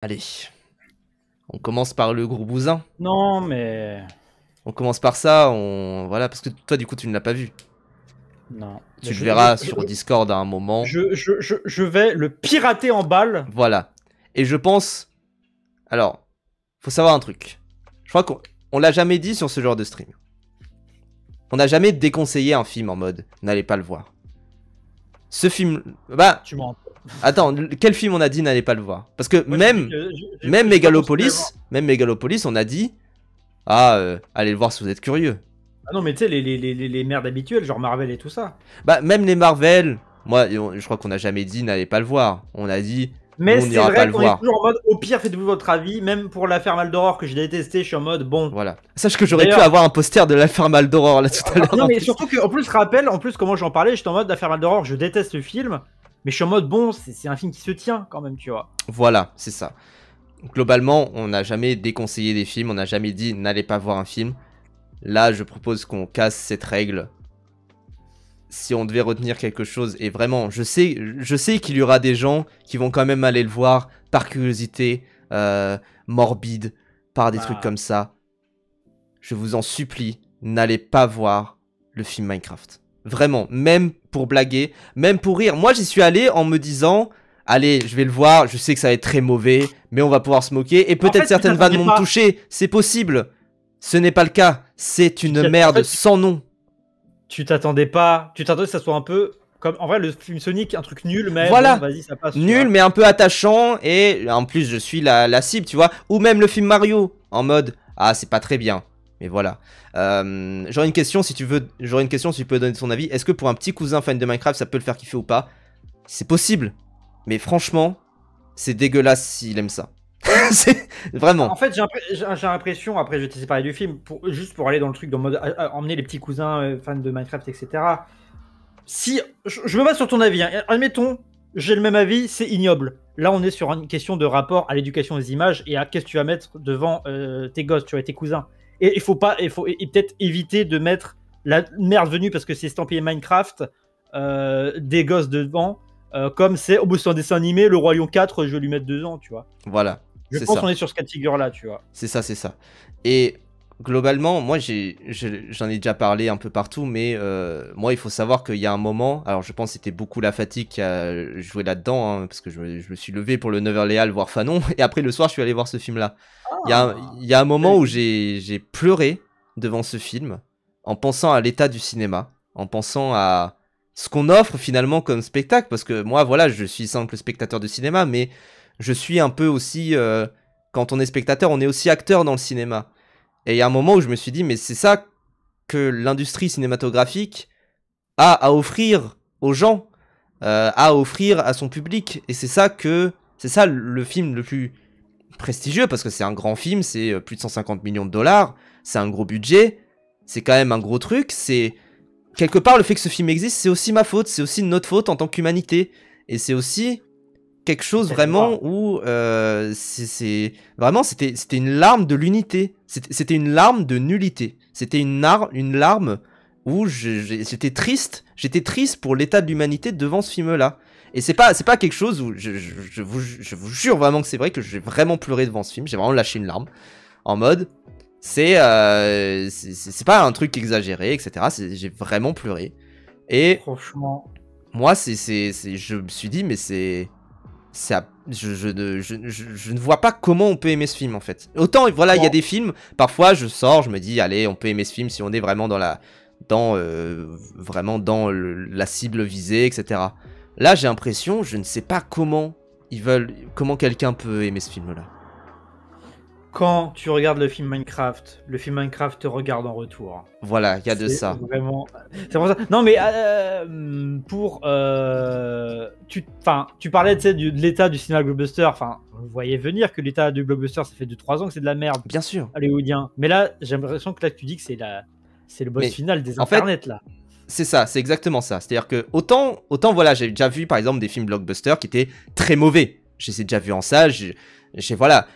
Allez, on commence par le gros bousin. Non, mais... On commence par ça, voilà, parce que toi, du coup, tu ne l'as pas vu. Non. Tu le verras sur Discord à un moment. Je vais le pirater en balle. Voilà. Et je pense... Alors, faut savoir un truc. Je crois qu'on l'a jamais dit sur ce genre de stream. On n'a jamais déconseillé un film en mode « N'allez pas le voir ». Ce film... Bah... Tu mens. Attends, quel film on a dit « N'allez pas le voir » Parce que Moi, même Megalopolis, on a dit « Ah, allez le voir si vous êtes curieux ». Ah non, mais tu sais, les merdes habituelles, genre Marvel et tout ça. Bah, même les Marvel, moi, je crois qu'on n'a jamais dit « N'allez pas le voir ». On a dit mais « On n'ira pas le voir ». est toujours en mode au pire, faites-vous votre avis. Même pour l'affaire Mal d'Horreur que j'ai détesté, je suis en mode bon. Voilà. Sache que j'aurais pu avoir un poster de l'affaire Mal d'Horreur là tout à l'heure. Non, mais surtout qu'en plus, comment j'en parlais, j'étais en mode l'affaire Mal d'Horreur, je déteste le film. Mais je suis en mode bon, c'est un film qui se tient quand même, tu vois. Voilà, c'est ça. Globalement, on n'a jamais déconseillé des films, on n'a jamais dit n'allez pas voir un film. Là, je propose qu'on casse cette règle. Si on devait retenir quelque chose, et vraiment, je sais qu'il y aura des gens qui vont quand même aller le voir par curiosité, morbide, par des trucs comme ça. Je vous en supplie, n'allez pas voir le film Minecraft. Vraiment, même pour blaguer, même pour rire. Moi, j'y suis allé en me disant... Allez, je vais le voir, je sais que ça va être très mauvais, mais on va pouvoir se moquer. Et peut-être certaines vannes vont me toucher, c'est possible. Ce n'est pas le cas, c'est une merde sans nom. Tu t'attendais pas, tu t'attendais que ça soit un peu... Comme, en vrai, le film Sonic, un truc nul, mais voilà. Bon, vas-y, ça passe. Nul, mais un peu attachant, et en plus, je suis la cible, tu vois. Ou même le film Mario, en mode, ah, c'est pas très bien. Mais voilà. J'aurais une question si tu veux, si tu peux donner ton avis. Est-ce que pour un petit cousin fan de Minecraft, ça peut le faire kiffer ou pas? C'est possible. Mais franchement, c'est dégueulasse s'il aime ça. C'est vraiment. En fait, j'ai l'impression, après je vais te laisser parler du film, juste pour aller dans le truc, dans mode emmener les petits cousins fans de Minecraft, etc. Si je me base sur ton avis, hein. Admettons, j'ai le même avis, c'est ignoble. Là, on est sur une question de rapport à l'éducation des images et à qu'est-ce que tu vas mettre devant tes gosses, tu vois, tes cousins. Et il faut peut-être éviter de mettre la merde venue parce que c'est estampillé Minecraft des gosses devant. Comme c'est, c'est un dessin animé, le Roi Lion 4, je vais lui mettre 2 ans, tu vois. Voilà. Je pense qu'on est sur ce cas de figure-là, tu vois. C'est ça, c'est ça. Et globalement, moi, j'en ai déjà parlé un peu partout, mais moi, il faut savoir qu'il y a un moment, alors je pense que c'était beaucoup la fatigue qui a joué là-dedans, hein, parce que je me suis levé pour le 9h Léal voir Fanon, et après le soir, je suis allé voir ce film-là. Il y a un moment où j'ai pleuré devant ce film, en pensant à l'état du cinéma, en pensant à ce qu'on offre finalement comme spectacle, parce que moi, voilà, je suis simple spectateur de cinéma, mais je suis un peu aussi, quand on est spectateur, on est aussi acteur dans le cinéma. Et il y a un moment où je me suis dit, mais c'est ça que l'industrie cinématographique a à offrir aux gens, a à offrir à son public. Et c'est ça le film le plus prestigieux, parce que c'est un grand film, c'est plus de 150 millions de dollars, c'est un gros budget, c'est quand même un gros truc, c'est... Quelque part, le fait que ce film existe, c'est aussi ma faute, c'est aussi notre faute en tant qu'humanité. Et c'est aussi quelque chose vraiment où vraiment c'était une larme de l'unité, c'était une larme de nullité, c'était une larme où j'étais triste pour l'état de l'humanité devant ce film-là. Et c'est pas quelque chose où je vous jure vraiment que c'est vrai que j'ai vraiment pleuré devant ce film, j'ai vraiment lâché une larme en mode c'est pas un truc exagéré, etc. J'ai vraiment pleuré. Et franchement, moi, je me suis dit, mais je ne vois pas comment on peut aimer ce film, en fait. Autant, voilà, il y a des films, parfois, je sors, je me dis, allez, on peut aimer ce film si on est vraiment vraiment dans la cible visée, etc. Là, j'ai l'impression, je ne sais pas comment comment quelqu'un peut aimer ce film-là. Quand tu regardes le film Minecraft te regarde en retour. Voilà, il y a de ça. Vraiment... C'est pour ça. Non, mais tu parlais de l'état du cinéma blockbuster. Enfin, vous voyez venir que l'état du blockbuster, ça fait 2-3 ans que c'est de la merde. Bien sûr. Hollywoodien. Mais là, j'ai l'impression que là, tu dis que c'est le boss final des internets, là. C'est ça, c'est exactement ça. C'est-à-dire que autant voilà, j'ai déjà vu par exemple des films blockbusters qui étaient très mauvais. J'ai déjà vu en salle, voilà.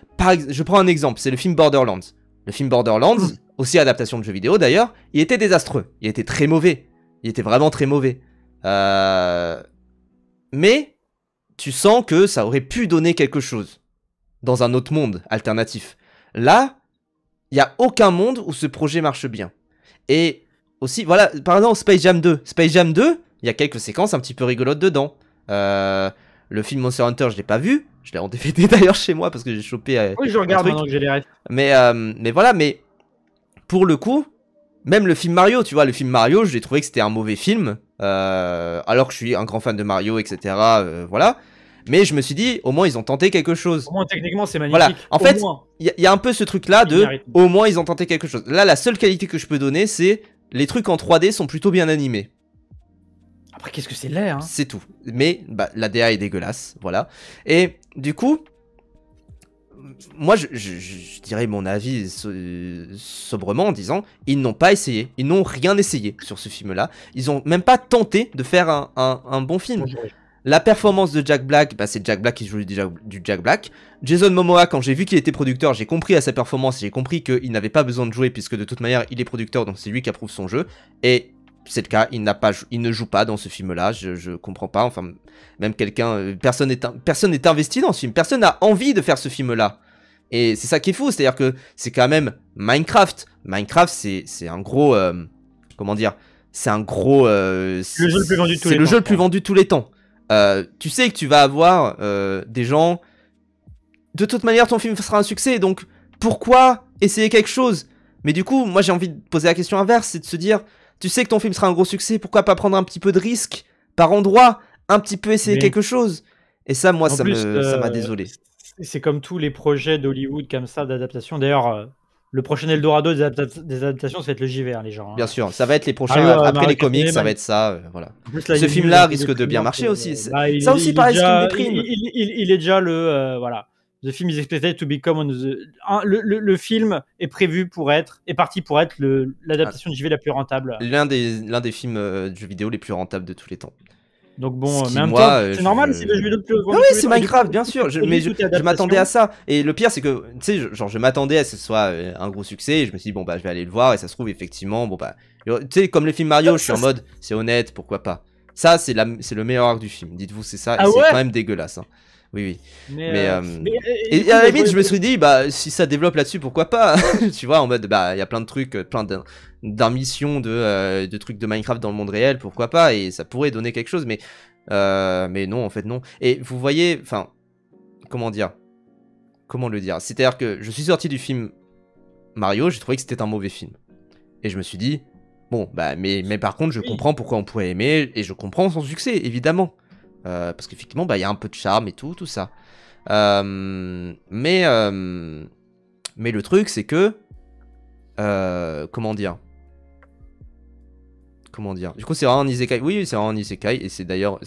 Je prends un exemple, c'est le film Borderlands. Le film Borderlands, aussi adaptation de jeux vidéo d'ailleurs, il était désastreux. Il était très mauvais. Il était vraiment très mauvais. Mais tu sens que ça aurait pu donner quelque chose. dans un autre monde alternatif. Là, il n'y a aucun monde où ce projet marche bien. Et aussi, voilà, par exemple, Space Jam 2. Space Jam 2, il y a quelques séquences un petit peu rigolotes dedans. Le film Monster Hunter, je l'ai pas vu. Je l'ai en DVD d'ailleurs chez moi parce que j'ai chopé. Oui, je regarde maintenant que j'ai les rêves. Mais voilà, mais pour le coup, même le film Mario, tu vois, le film Mario, j'ai trouvé que c'était un mauvais film. Alors que je suis un grand fan de Mario, etc. Voilà. Mais je me suis dit, au moins ils ont tenté quelque chose. Au moins, techniquement, c'est magnifique. Voilà. En fait, il y a un peu ce truc-là de, au moins ils ont tenté quelque chose. Là, la seule qualité que je peux donner, c'est les trucs en 3D sont plutôt bien animés. Après, qu'est-ce que c'est laid, hein? C'est tout. Mais bah, la DA est dégueulasse, voilà. Et du coup, moi, je dirais mon avis sobrement en disant, ils n'ont pas essayé. Ils n'ont rien essayé sur ce film-là. Ils n'ont même pas tenté de faire un bon film. La performance de Jack Black, bah, c'est Jack Black qui joue du Jack Black. Jason Momoa, quand j'ai vu qu'il était producteur, j'ai compris à sa performance, j'ai compris qu'il n'avait pas besoin de jouer puisque de toute manière il est producteur, donc c'est lui qui approuve son jeu. Et c'est le cas, il ne joue pas dans ce film-là, je comprends pas, enfin, même quelqu'un, personne n'est investi dans ce film, personne n'a envie de faire ce film-là. Et c'est ça qui est fou, c'est-à-dire que c'est quand même Minecraft. Minecraft, c'est un gros, comment dire, c'est un gros, le jeu le plus vendu de tous les temps. C'est le jeu le plus vendu de tous les temps. Tu sais que tu vas avoir des gens, de toute manière ton film sera un succès, donc pourquoi essayer quelque chose? Mais du coup, moi j'ai envie de poser la question inverse, c'est de se dire, tu sais que ton film sera un gros succès, pourquoi pas prendre un petit peu de risque par endroit, un petit peu essayer quelque chose? Et ça, moi, ça m'a désolé. C'est comme tous les projets d'Hollywood comme ça, d'adaptation. D'ailleurs, le prochain Eldorado des adaptations, ça va être le JV, les gens. Hein. Bien sûr, ça va être les prochains, après les comics, ça va être ça, voilà. Ce film-là risque de bien marcher aussi. Ça aussi, pareil, c'est une déprime. Il est déjà le... voilà. The film is expected to become on the... le film est parti pour être l'adaptation de JV la plus rentable. L'un des films de jeux vidéo les plus rentables de tous les temps. Donc bon, mais en même temps, c'est normal si le jeu vidéo le plus vendu. Ah oui, c'est Minecraft, bien sûr. Mais je m'attendais à ça. Et le pire, c'est que, tu sais, genre, je m'attendais à ce que ce soit un gros succès. Et je me suis dit, bon, bah, je vais aller le voir. Et ça se trouve, effectivement, bon, bah, tu sais, comme les films Mario, je suis en mode, c'est honnête, pourquoi pas. Ça, c'est le meilleur arc du film. Dites-vous, c'est ça. Et c'est quand même dégueulasse. Hein. Oui. Mais et à la limite, je me suis dit, bah, si ça développe là-dessus, pourquoi pas. Tu vois, en mode, bah, il y a plein de trucs, plein d'ambitions de trucs de Minecraft dans le monde réel, pourquoi pas. Et ça pourrait donner quelque chose, mais non, en fait, non. Et vous voyez, enfin, comment le dire? C'est-à-dire que je suis sorti du film Mario, j'ai trouvé que c'était un mauvais film. Et je me suis dit, bon, bah, mais par contre, je comprends pourquoi on pourrait aimer, et je comprends son succès, évidemment. Parce qu'effectivement, bah, y a un peu de charme et tout ça. Mais le truc, c'est que... comment dire? Du coup, c'est vraiment un isekai. Oui, c'est vraiment un isekai. Et c'est d'ailleurs...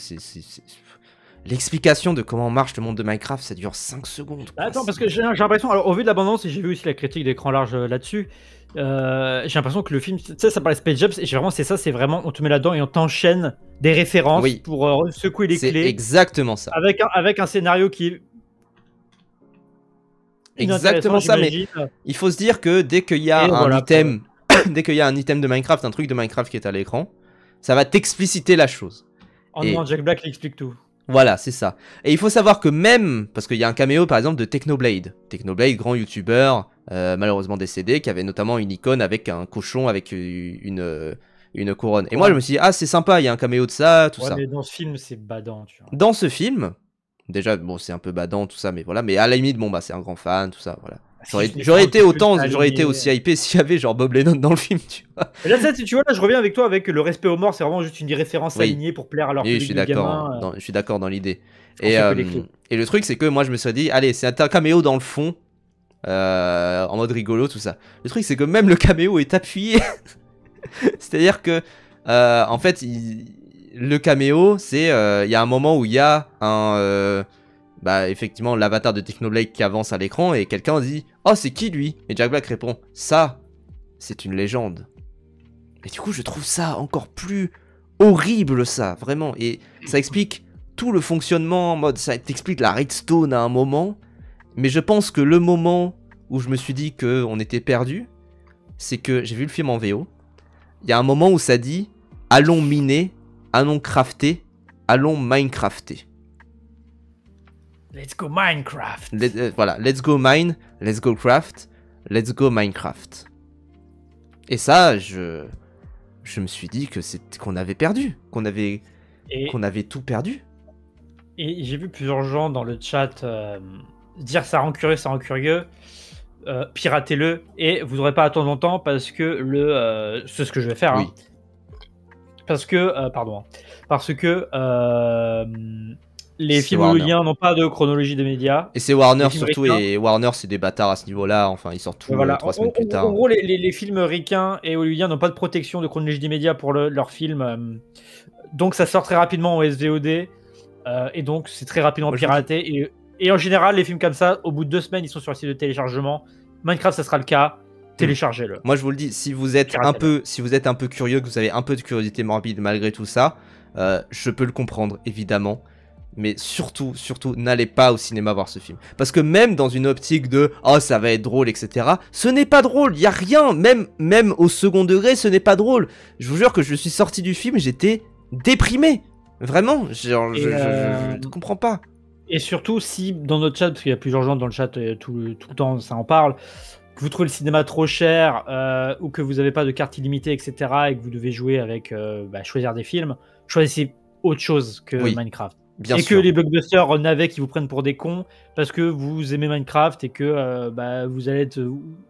L'explication de comment marche le monde de Minecraft, ça dure 5 secondes. Quoi. Attends, parce que j'ai l'impression... Alors, au vu de l'abondance, et j'ai vu aussi la critique d'écran large là-dessus, j'ai l'impression que le film... Tu sais, ça parlait Space Jam, et vraiment, c'est vraiment... On te met là-dedans et on t'enchaîne des références pour secouer les clés. C'est exactement ça. Avec un scénario qui est... Exactement ça, mais il faut se dire que dès qu'il y a un item... dès qu'il y a un item de Minecraft, un truc de Minecraft qui est à l'écran, ça va t'expliciter la chose. En demandant Jack Black explique tout. Voilà, c'est ça. Et il faut savoir que même, parce qu'il y a un caméo par exemple de Technoblade. Technoblade, grand youtubeur, malheureusement décédé, qui avait notamment une icône avec un cochon avec une couronne. Et moi je me suis dit, ah c'est sympa, il y a un caméo de ça, tout ça. Mais dans ce film c'est badant, tu vois. Dans ce film, déjà, bon c'est un peu badant, tout ça, mais voilà, mais à la limite, bon bah c'est un grand fan, tout ça, voilà. J'aurais été aussi hypé s'il y avait genre Bob Lennon dans le film, tu vois. Et là, tu vois, là, je reviens avec toi avec le respect aux morts, c'est vraiment juste une référence alignée pour plaire à leur public de gamin. Je suis d'accord dans l'idée. Et le truc, c'est que moi, je me suis dit, allez, c'est un caméo dans le fond, en mode rigolo, tout ça. Le truc, c'est que même le caméo est appuyé. C'est-à-dire que, en fait, le caméo, c'est, il y a un moment où il y a bah effectivement l'avatar de Technoblade qui avance à l'écran et quelqu'un dit « Oh c'est qui lui ?» Et Jack Black répond « Ça, c'est une légende. » Et du coup je trouve ça encore plus horrible ça, vraiment. Et ça explique tout le fonctionnement en mode, ça t'explique la redstone à un moment. Mais je pense que le moment où je me suis dit qu'on était perdu, c'est que j'ai vu le film en VO. Il y a un moment où ça dit « Allons miner, allons crafter, allons Minecrafter ». Let's go Minecraft. Voilà, let's go mine, let's go craft, let's go Minecraft. Et ça, je me suis dit que qu'on avait perdu, qu'on avait tout perdu. Et j'ai vu plusieurs gens dans le chat dire ça rend curieux, piratez-le et vous n'aurez pas à attendre longtemps parce que c'est ce que je vais faire. Oui. Hein. Parce que les films hollywoodiens n'ont pas de chronologie des médias. Et c'est Warner surtout, et Warner c'est des bâtards à ce niveau-là, enfin ils sortent tout 3 semaines plus tard. En gros, les films ricains et hollywoodiens n'ont pas de protection de chronologie des médias pour leurs films, donc ça sort très rapidement en SVOD, et donc c'est très rapidement piraté. Et en général, les films comme ça, au bout de 2 semaines, ils sont sur le site de téléchargement. Minecraft, ça sera le cas. Téléchargez-le. Moi, je vous le dis, si vous êtes un peu curieux, que vous avez un peu de curiosité morbide malgré tout ça, je peux le comprendre, évidemment. Mais surtout, n'allez pas au cinéma voir ce film. Parce que même dans une optique de « Oh, ça va être drôle, etc. » Ce n'est pas drôle, il n'y a rien. Même au second degré, ce n'est pas drôle. Je vous jure que je suis sorti du film, j'étais déprimé. Vraiment, je ne comprends pas. Et surtout, si dans notre chat, parce qu'il y a plusieurs gens dans le chat tout le temps, ça en parle, que vous trouvez le cinéma trop cher, ou que vous n'avez pas de carte illimitée, etc., et que vous devez jouer avec, choisir des films, choisissez autre chose que Minecraft. Bien sûr. Que les blockbusters navets qui vous prennent pour des cons parce que vous aimez Minecraft et que vous allez être...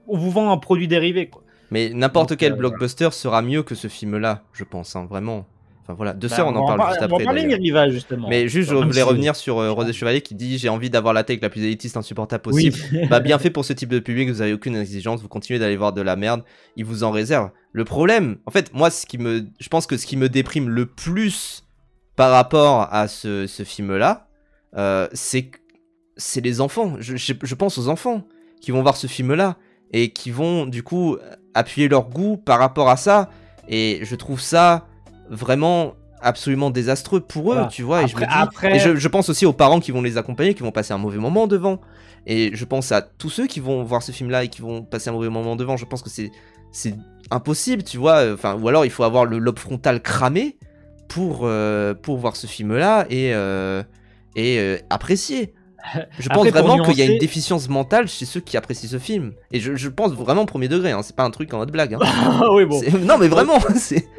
On vous vend un produit dérivé, quoi. Mais n'importe quel blockbuster sera mieux que ce film-là, je pense, hein, vraiment. Enfin voilà, Deux Sœurs, on en parle juste après. On va parler Miriva, justement. Mais juste, je voulais revenir sur Rose et Chevalier qui dit « J'ai envie d'avoir la tech la plus élitiste insupportable possible. Oui. » Bah bien fait pour ce type de public, vous avez aucune exigence, vous continuez d'aller voir de la merde, ils vous en réservent. Le problème, en fait, moi, je pense que ce qui me déprime le plus par rapport à ce film-là, c'est les enfants. Je pense aux enfants qui vont voir ce film-là et qui vont, du coup, appuyer leur goût par rapport à ça. Et je trouve ça vraiment absolument désastreux pour eux, tu vois. Et je pense aussi aux parents qui vont les accompagner, qui vont passer un mauvais moment devant. Et je pense à tous ceux qui vont voir ce film-là et qui vont passer un mauvais moment devant. Je pense que c'est impossible, tu vois. Enfin, ou alors il faut avoir le lobe frontal cramé pour voir ce film-là et apprécier. Je pense vraiment qu'il y a une déficience mentale chez ceux qui apprécient ce film. Et je pense vraiment au premier degré, hein. C'est pas un truc en mode blague. Hein. Oui, bon. Non, mais vraiment.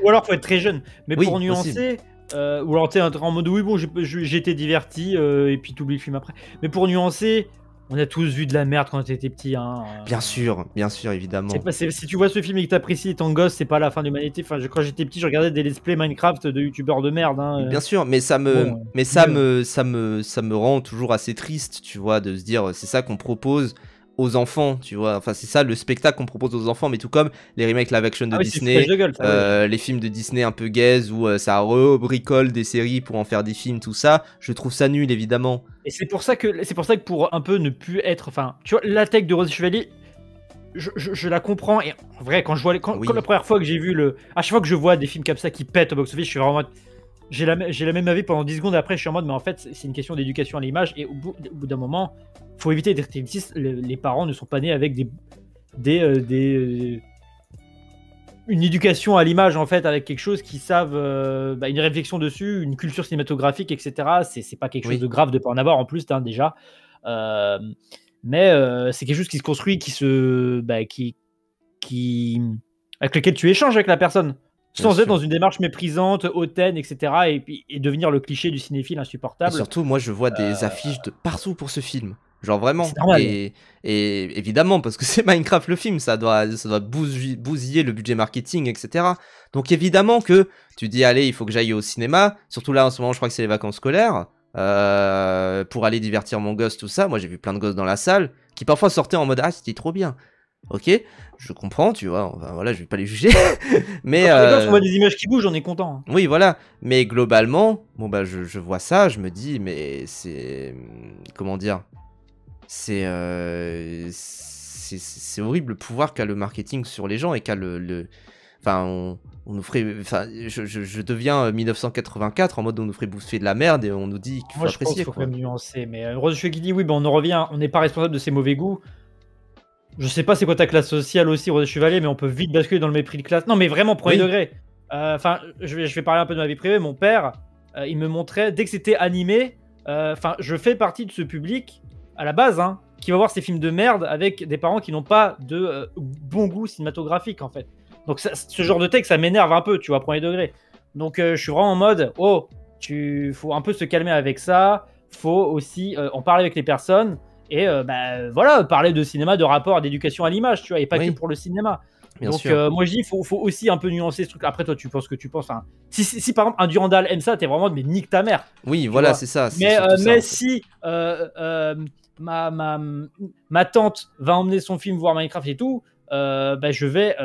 Ou alors faut être très jeune. Mais pour nuancer, ou alors t'es en mode oui, bon, j'ai été diverti, et puis t'oublies le film après. Mais pour nuancer, on a tous vu de la merde quand on était petit. Hein. Bien sûr, évidemment. Si tu vois ce film et que t'apprécies ton gosse, c'est pas la fin de l'humanité. Enfin, quand j'étais petit, je regardais des let's play Minecraft de youtubeurs de merde. Hein. Bien sûr, mais ça me rend toujours assez triste, tu vois, de se dire c'est ça qu'on propose aux enfants, tu vois. Enfin, c'est ça le spectacle qu'on propose aux enfants, mais tout comme les remakes live action de Disney, les films de Disney un peu gaze où ça rebricole des séries pour en faire des films, tout ça, je trouve ça nul, évidemment. Et c'est pour ça que pour un peu ne plus être, enfin, tu vois, la tech de Rose et Chevalier, je la comprends, et en vrai, quand la première fois que j'ai vu à chaque fois que je vois des films comme ça qui pètent au box-office, je suis vraiment... J'ai la même avis pendant 10 secondes, après je suis en mode mais en fait c'est une question d'éducation à l'image, et au bout d'un moment faut éviter d'être élitiste. Les parents ne sont pas nés avec une éducation à l'image, en fait, avec quelque chose qu'ils savent, une réflexion dessus, une culture cinématographique, etc. C'est pas quelque chose de grave de pas en avoir en plus, hein, déjà, mais c'est quelque chose qui se construit, avec lequel tu échanges avec la personne. Sans être dans une démarche méprisante, hautaine, etc. Et devenir le cliché du cinéphile insupportable. Et surtout, moi, je vois des affiches de partout pour ce film. Genre vraiment. Et évidemment, parce que c'est Minecraft le film, ça doit bousiller le budget marketing, etc. Donc évidemment que tu dis, allez, il faut que j'aille au cinéma. Surtout là, en ce moment, je crois que c'est les vacances scolaires. Pour aller divertir mon gosse, tout ça. Moi, j'ai vu plein de gosses dans la salle qui parfois sortaient en mode, ah, c'était trop bien. Ok, je comprends, tu vois, enfin, voilà, je vais pas les juger. Mais quand on voit des images qui bougent, on est content. Oui, voilà. Mais globalement, bon bah je vois ça, je me dis, mais c'est comment dire, c'est horrible le pouvoir qu'a le marketing sur les gens et qu'a enfin on nous ferait, enfin je deviens 1984 en mode on nous ferait bouffer de la merde et on nous dit qu'il faut apprécier. Moi je pense qu'il faut quand même nuancer. Mais Rose qui dit oui, ben on en revient, on n'est pas responsable de ses mauvais goûts. Je sais pas c'est quoi ta classe sociale aussi, Rose Chevalier, mais on peut vite basculer dans le mépris de classe. Non, mais vraiment, premier degré. Enfin, je vais parler un peu de ma vie privée. Mon père, il me montrait, dès que c'était animé, enfin, je fais partie de ce public à la base, hein, qui va voir ces films de merde avec des parents qui n'ont pas de bon goût cinématographique en fait. Donc ce genre de texte, ça m'énerve un peu, tu vois, premier degré. Donc je suis vraiment en mode, oh, faut un peu se calmer avec ça. Faut aussi en parler avec les personnes et bah, voilà, parler de cinéma, de rapport, d'éducation à l'image, tu vois, et pas que pour le cinéma. Bien Donc sûr. moi je dis, faut aussi un peu nuancer ce truc. Après toi, tu penses ce que tu penses. Hein. Si par exemple un Durandal aime ça, t'es vraiment mais nique ta mère. Oui, voilà, c'est ça. Mais ça, si ma tante va emmener son film voir Minecraft et tout, bah, je vais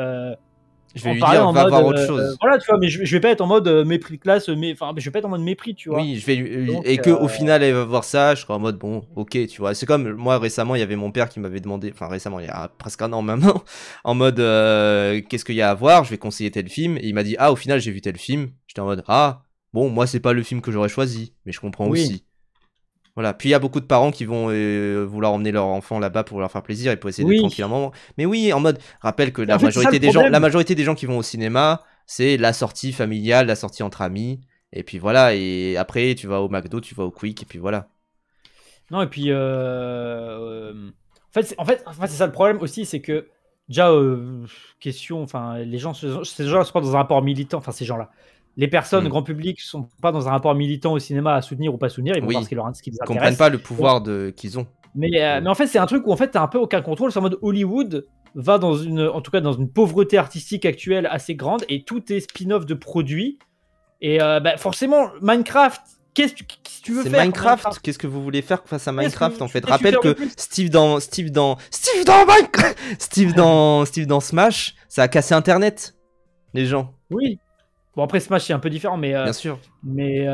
lui dire, va voir autre chose. Voilà, tu vois, mais je vais pas être en mode mépris de classe, enfin, je vais pas être en mode mépris, tu vois. Oui, je vais et que au final elle va voir ça, je serai en mode bon, ok, tu vois. C'est comme moi récemment, il y avait mon père qui m'avait demandé, enfin récemment, il y a presque un an maintenant, en mode qu'est-ce qu'il y a à voir, je vais conseiller tel film, et il m'a dit ah au final j'ai vu tel film, j'étais en mode ah bon moi c'est pas le film que j'aurais choisi, mais je comprends aussi. Voilà, puis il y a beaucoup de parents qui vont vouloir emmener leur enfant là-bas pour leur faire plaisir et pour essayer d'être tranquille un moment. Mais oui, en mode, rappelle que la majorité des gens qui vont au cinéma, c'est la sortie familiale, la sortie entre amis. Et puis voilà, et après tu vas au McDo, tu vas au Quick, et puis voilà. Non, et puis en fait c'est ça le problème aussi, c'est que déjà question, enfin les gens, ces gens-là sont pas dans un rapport militant, enfin ces gens-là. Les personnes, grand public, sont pas dans un rapport militant au cinéma à soutenir ou pas soutenir. Ils vont voir ce qui les intéresse. Ils comprennent pas le pouvoir qu'ils ont. Mais en fait, c'est un truc où en fait, t'as un peu aucun contrôle. C'est en mode Hollywood va en tout cas dans une pauvreté artistique actuelle assez grande et tout est spin-off de produits. Et bah, forcément, Minecraft. Qu'est-ce que tu veux faire Minecraft, qu'est-ce que vous voulez faire face à Minecraft en fait? Rappelle que Steve dans Smash, ça a cassé Internet, les gens. Oui. Bon, après Smash c'est un peu différent, mais bien sûr. Mais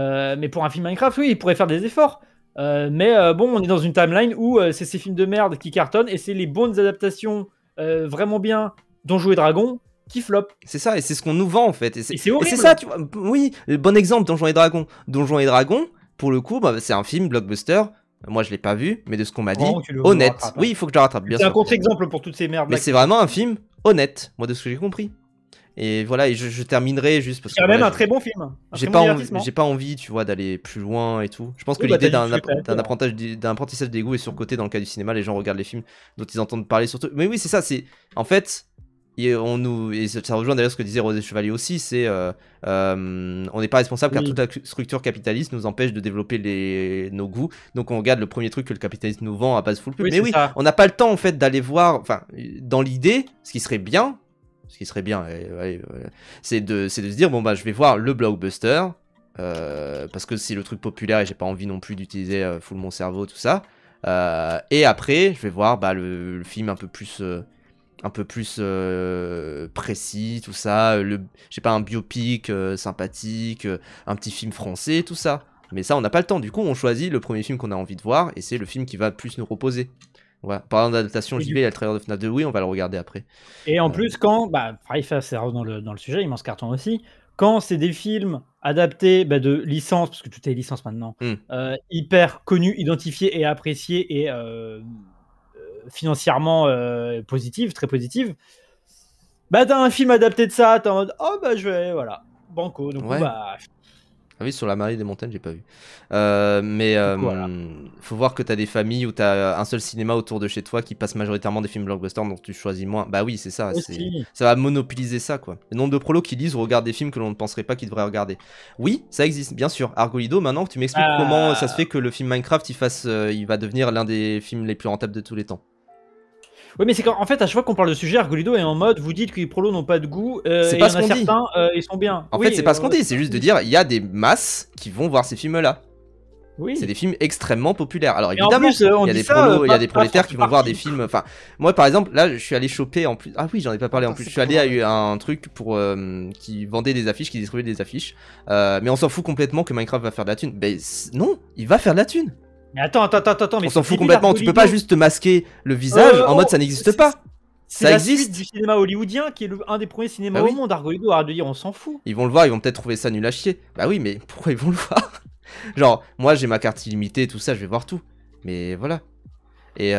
pour un film Minecraft, oui, il pourrait faire des efforts. Mais bon, on est dans une timeline où c'est ces films de merde qui cartonnent et c'est les bonnes adaptations vraiment bien Donjons et Dragons qui flopent. C'est ça, et c'est ce qu'on nous vend en fait. Et c'est horrible. Et c'est ça, tu vois. Oui, bon exemple, Donjons et Dragons. Donjons et Dragons, pour le coup, bah, c'est un film blockbuster. Moi, je l'ai pas vu, mais de ce qu'on m'a dit, honnête. Oui, il faut que je le rattrape, bien sûr. C'est un contre-exemple pour toutes ces merdes. Mais c'est vraiment un film honnête, moi, de ce que j'ai compris. Et voilà, et je terminerai juste parce que. C'est même un très bon film. J'ai pas envie, tu vois, d'aller plus loin et tout. Je pense que l'idée d'un apprentissage des goûts est surcoté dans le cas du cinéma. Les gens regardent les films dont ils entendent parler surtout. Mais oui, c'est ça, c'est. En fait, et ça rejoint d'ailleurs ce que disait Rosé Chevalier aussi, c'est. On n'est pas responsable car toute la structure capitaliste nous empêche de développer nos goûts. Donc on regarde le premier truc que le capitalisme nous vend à base full pub. Mais oui, on n'a pas le temps en fait d'aller voir. Enfin, dans l'idée, ce qui serait bien. C'est de se dire bon bah je vais voir le blockbuster parce que c'est le truc populaire et j'ai pas envie non plus d'utiliser full mon cerveau tout ça et après je vais voir bah, le film un peu plus précis tout ça, je sais pas, un biopic sympathique, un petit film français tout ça, mais ça on n'a pas le temps, du coup on choisit le premier film qu'on a envie de voir et c'est le film qui va plus nous reposer. Voilà. Parlant d'adaptation JV, il y a le trailer de FNAF 2, oui, on va le regarder après. Et en plus, quand, bah, c'est dans le sujet, immense carton aussi, quand c'est des films adaptés de licences, parce que tout est licence maintenant, hyper connus, identifiés et appréciés et financièrement positifs, très positifs, bah t'as un film adapté de ça, t'es en mode, oh bah je vais, voilà, banco, donc bah... Ah oui, sur la Marie des Montagnes, j'ai pas vu. Mais faut voir que t'as des familles où t'as un seul cinéma autour de chez toi qui passe majoritairement des films blockbusters dont tu choisis moins. Bah oui, c'est ça. Ça va monopoliser ça, quoi. Le nombre de prolos qui lisent ou regardent des films que l'on ne penserait pas qu'ils devraient regarder. Oui, ça existe, bien sûr. Argolido, maintenant que tu m'expliques comment ça se fait que le film Minecraft, il va devenir l'un des films les plus rentables de tous les temps. Oui, mais c'est qu'en fait, à chaque fois qu'on parle de sujet, Argolido est en mode, vous dites que les prolos n'ont pas de goût, c'est pas ce qu'on dit. Certains, ils sont bien. En fait, c'est pas ce qu'on dit, c'est juste de dire, il y a des masses qui vont voir ces films-là. Oui. C'est des films extrêmement populaires. Alors évidemment, il y a des prolos, il y a des prolétaires qui vont voir des films. Enfin, moi par exemple, là, je suis allé choper en plus. Ah oui, j'en ai pas parlé en plus. Je suis allé à un truc pour qui vendait des affiches, qui distribuait des affiches. Mais on s'en fout complètement que Minecraft va faire de la thune. Ben non, il va faire de la thune. Mais attends, mais on s'en fout complètement. Tu peux pas juste te masquer le visage en mode ça n'existe pas. Ça existe du cinéma hollywoodien qui est un des premiers cinémas au monde. Argolido, arrête de dire on s'en fout. Ils vont le voir, ils vont peut-être trouver ça nul à chier. Bah oui, mais pourquoi ils vont le voir? Genre, moi j'ai ma carte illimitée, tout ça, je vais voir tout. Mais voilà. Et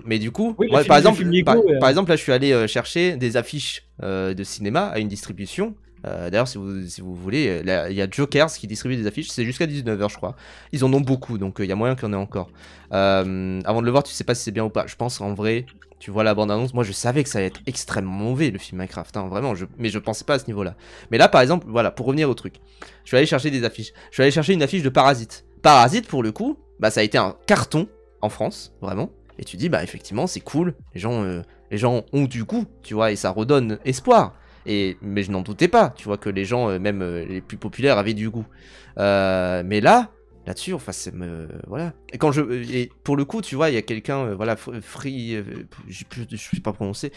mais du coup, oui, moi, par exemple, là je suis allé chercher des affiches de cinéma à une distribution D'ailleurs, si vous voulez, il y a Jokers qui distribue des affiches, c'est jusqu'à 19h je crois. Ils en ont beaucoup, donc il y a moyen qu'il y en ait encore. Avant de le voir, tu sais pas si c'est bien ou pas. Je pense en vrai, tu vois la bande-annonce, moi je savais que ça allait être extrêmement mauvais le film Minecraft, hein, vraiment, mais je pensais pas à ce niveau-là. Mais là par exemple, voilà, pour revenir au truc, je vais aller chercher des affiches. Je vais aller chercher une affiche de Parasite. Parasite pour le coup, bah ça a été un carton en France, vraiment. Et tu dis, bah effectivement c'est cool, les gens ont du goût, tu vois, et ça redonne espoir. Mais je n'en doutais pas, tu vois, que les gens, même les plus populaires, avaient du goût. Mais là-dessus, enfin, voilà. Et pour le coup, tu vois, il y a quelqu'un, voilà, je sais pas prononcer,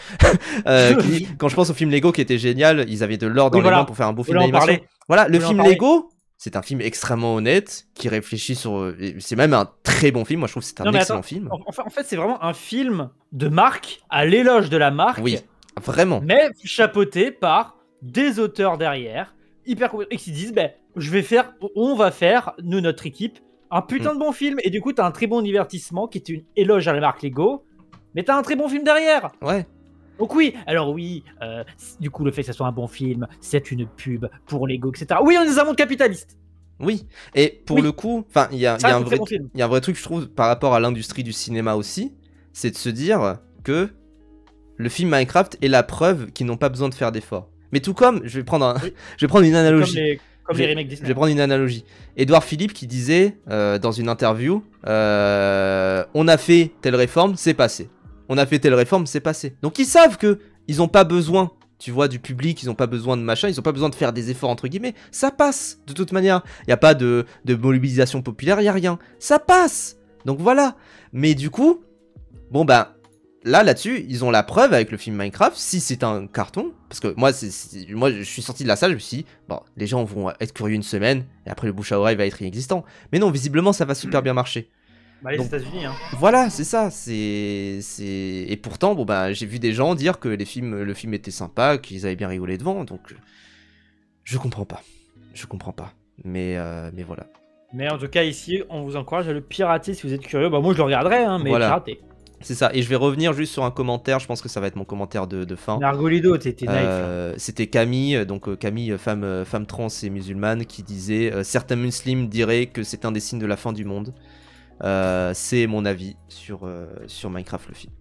qui dit, quand je pense au film Lego qui était génial, ils avaient de l'or dans les mains pour faire un beau film d'animation. Voilà, le film Lego, c'est un film extrêmement honnête, qui réfléchit sur... C'est même un très bon film, moi je trouve que c'est un excellent film. En fait, c'est vraiment un film de marque, à l'éloge de la marque. Oui. Vraiment. Mais chapeauté par des auteurs derrière, hyper compétents, et qui disent, ben, on va faire, nous, notre équipe, un putain de bon film. Et du coup, t'as un très bon divertissement qui est une éloge à la marque Lego, mais t'as un très bon film derrière. Ouais. Donc oui, alors oui, du coup, le fait que ça soit un bon film, c'est une pub pour Lego, etc. Oui, on est dans un monde capitaliste. Oui, et pour le coup, enfin, il y a un vrai truc, je trouve, par rapport à l'industrie du cinéma aussi, c'est de se dire que le film Minecraft est la preuve qu'ils n'ont pas besoin de faire d'efforts. Mais tout comme, je vais prendre une analogie. Comme les remakes Disney. Je vais prendre une analogie. Édouard Philippe qui disait dans une interview, on a fait telle réforme, c'est passé. On a fait telle réforme, c'est passé. Donc ils savent que ils n'ont pas besoin, tu vois, du public, ils n'ont pas besoin de machin, ils n'ont pas besoin de faire des efforts entre guillemets. Ça passe de toute manière. Il n'y a pas de mobilisation populaire, il n'y a rien. Ça passe. Donc voilà. Mais du coup, bon ben... Là-dessus, ils ont la preuve avec le film Minecraft, si c'est un carton, parce que moi, moi je suis sorti de la salle, je me suis dit, bon, les gens vont être curieux une semaine, et après le bouche à oreille va être inexistant. Mais non, visiblement, ça va super bien marcher. Bah, les États-Unis, hein. Voilà, c'est ça. Et pourtant, bon, bah, j'ai vu des gens dire que le film était sympa, qu'ils avaient bien rigolé devant, donc je comprends pas. Je comprends pas. Mais voilà. Mais en tout cas, ici, on vous encourage à le pirater si vous êtes curieux. Bah, moi, je le regarderai, hein, mais voilà. Pirater. C'est ça, et je vais revenir juste sur un commentaire, je pense que ça va être mon commentaire de fin. Margolido, t'étais naïf. C'était Camille, donc Camille, femme trans et musulmane, qui disait certains musulmans diraient que c'est un des signes de la fin du monde. C'est mon avis sur Minecraft le film.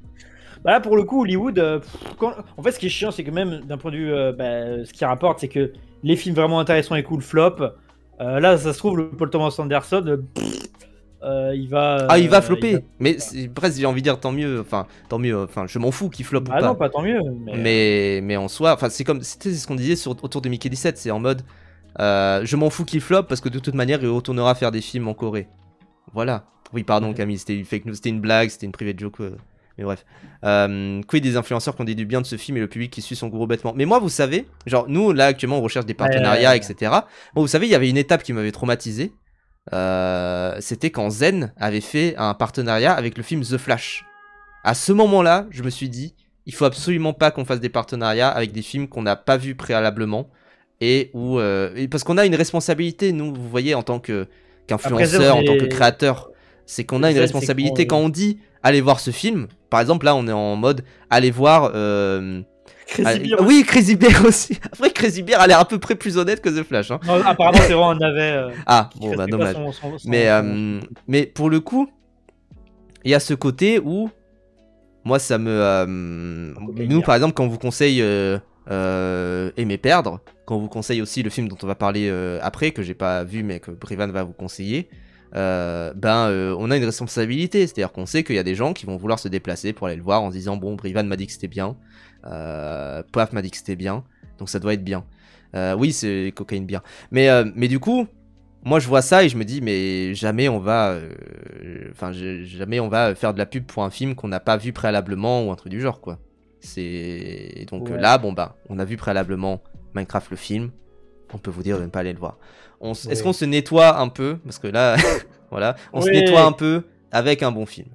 Bah là, pour le coup, Hollywood, en fait, ce qui est chiant, c'est que même d'un point de vue, ce qui rapporte, c'est que les films vraiment intéressants et cool flop. Là, ça se trouve, le Paul Thomas Anderson... il va flopper. Mais presque j'ai envie de dire tant mieux, enfin je m'en fous qu'il floppe ou pas. Non, pas tant mieux. Mais en soi, enfin c'était ce qu'on disait autour de Mickey 17, c'est en mode je m'en fous qu'il floppe parce que de toute manière il retournera faire des films en Corée. Voilà. Oui pardon Camille, c'était une fake news, c'était une blague, c'était une private joke. Mais bref. Quid des influenceurs qui ont dit du bien de ce film et le public qui suit son gros bêtement. Mais moi vous savez, genre nous là actuellement on recherche des partenariats etc. Bon vous savez il y avait une étape qui m'avait traumatisé. C'était quand Zen avait fait un partenariat avec le film The Flash. À ce moment-là, je me suis dit, il faut absolument pas qu'on fasse des partenariats avec des films qu'on n'a pas vus préalablement et parce qu'on a une responsabilité, nous, vous voyez, en tant qu'influenceur, en tant que créateur, c'est qu'on a une responsabilité quand on dit allez voir ce film. Par exemple, là, on est en mode allez voir. Crazy Bear. Oui, Crazy Bear aussi. Après, Crazy Bear a l'air à peu près plus honnête que The Flash. Hein. Non, apparemment, c'est vraiment un navet. Ah, bon, bah dommage. Mais pour le coup, il y a ce côté où, moi, ça me. Nous, par exemple, quand on vous conseille Aimer perdre, quand on vous conseille aussi le film dont on va parler après, que j'ai pas vu, mais que Brivan va vous conseiller. On a une responsabilité, c'est-à-dire qu'on sait qu'il y a des gens qui vont vouloir se déplacer pour aller le voir en se disant bon, Brivan m'a dit que c'était bien, Paf m'a dit que c'était bien, donc ça doit être bien. Oui, c'est cocaïne bien. Mais du coup, moi je vois ça et je me dis mais jamais on va, jamais on va faire de la pub pour un film qu'on n'a pas vu préalablement ou un truc du genre quoi. C'est donc là on a vu préalablement Minecraft le film. On peut vous dire de ne pas aller le voir. Est-ce qu'on se nettoie un peu? Parce que là, voilà, on se nettoie un peu avec un bon film.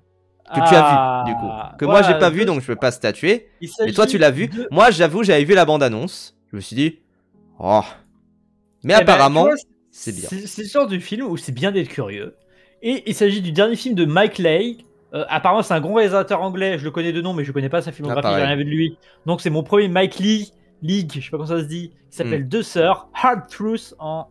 Que tu as vu, du coup. Que moi, j'ai pas vu, donc je peux pas statuer. Mais toi, tu l'as vu. Moi, j'avoue, j'avais vu la bande-annonce. Je me suis dit, oh. Mais apparemment, c'est bien. C'est le genre du film où c'est bien d'être curieux. Et il s'agit du dernier film de Mike Leigh. Apparemment, c'est un grand réalisateur anglais. Je le connais de nom, mais je connais pas sa filmographie. J'ai rien vu de lui. Donc, c'est mon premier Mike Leigh. League, je sais pas comment ça se dit, qui s'appelle Deux Sœurs, Hard Truth en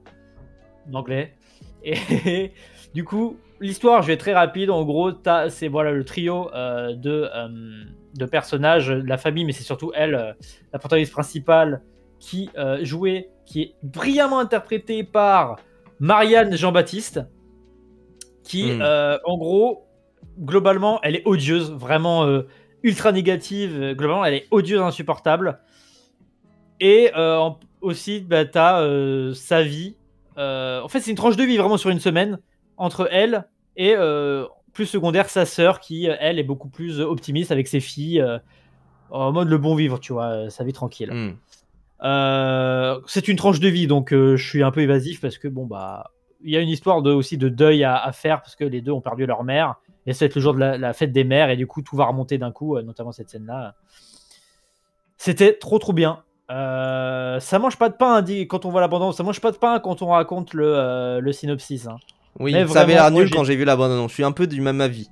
anglais. Et du coup, l'histoire, je vais être très rapide. En gros, c'est voilà, le trio de personnages de la famille, mais c'est surtout elle, la protagoniste principale, qui est brillamment interprétée par Marianne Jean-Baptiste, qui, en gros, globalement, elle est odieuse, vraiment ultra négative. Globalement, elle est odieuse, insupportable. Et aussi, bah, t'as sa vie. En fait, c'est une tranche de vie vraiment sur une semaine entre elle et plus secondaire sa sœur qui, elle, est beaucoup plus optimiste avec ses filles en mode le bon vivre, tu vois, sa vie tranquille. C'est une tranche de vie, donc je suis un peu évasif parce que bon bah il y a une histoire aussi de deuil à faire parce que les deux ont perdu leur mère et ça va être le jour de la fête des mères et du coup tout va remonter d'un coup, notamment cette scène-là. C'était trop bien. Ça mange pas de pain quand on voit l'abandon, ça mange pas de pain quand on raconte le synopsis. Hein. Oui, mais ça avait l'air nul quand j'ai vu l'abandon. Je suis un peu du même avis.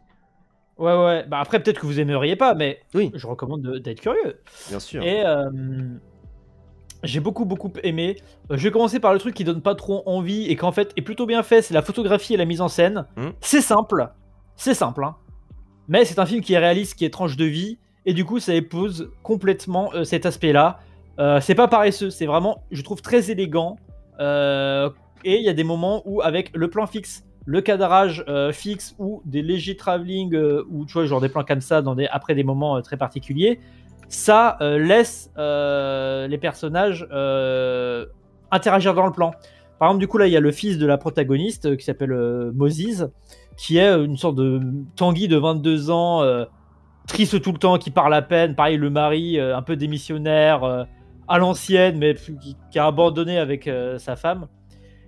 Ouais. Bah après peut-être que vous aimeriez pas, mais oui. Je recommande d'être curieux. Bien sûr. Et j'ai beaucoup aimé. Je vais commencer par le truc qui donne pas trop envie et qu'en fait est plutôt bien fait, c'est la photographie et la mise en scène. C'est simple, hein. Mais c'est un film qui est réaliste, qui est tranche de vie, et du coup ça épouse complètement cet aspect-là. C'est pas paresseux, c'est vraiment, je trouve, très élégant. Et il y a des moments où avec le plan fixe, le cadrage fixe ou des légers travelling ou tu vois genre des plans comme ça après des moments très particuliers, ça laisse les personnages interagir dans le plan. Par exemple, du coup, là, il y a le fils de la protagoniste qui s'appelle Moses, qui est une sorte de Tanguy de 22 ans, triste tout le temps, qui parle à peine. Pareil, le mari, un peu démissionnaire, à l'ancienne, mais qui a abandonné avec sa femme.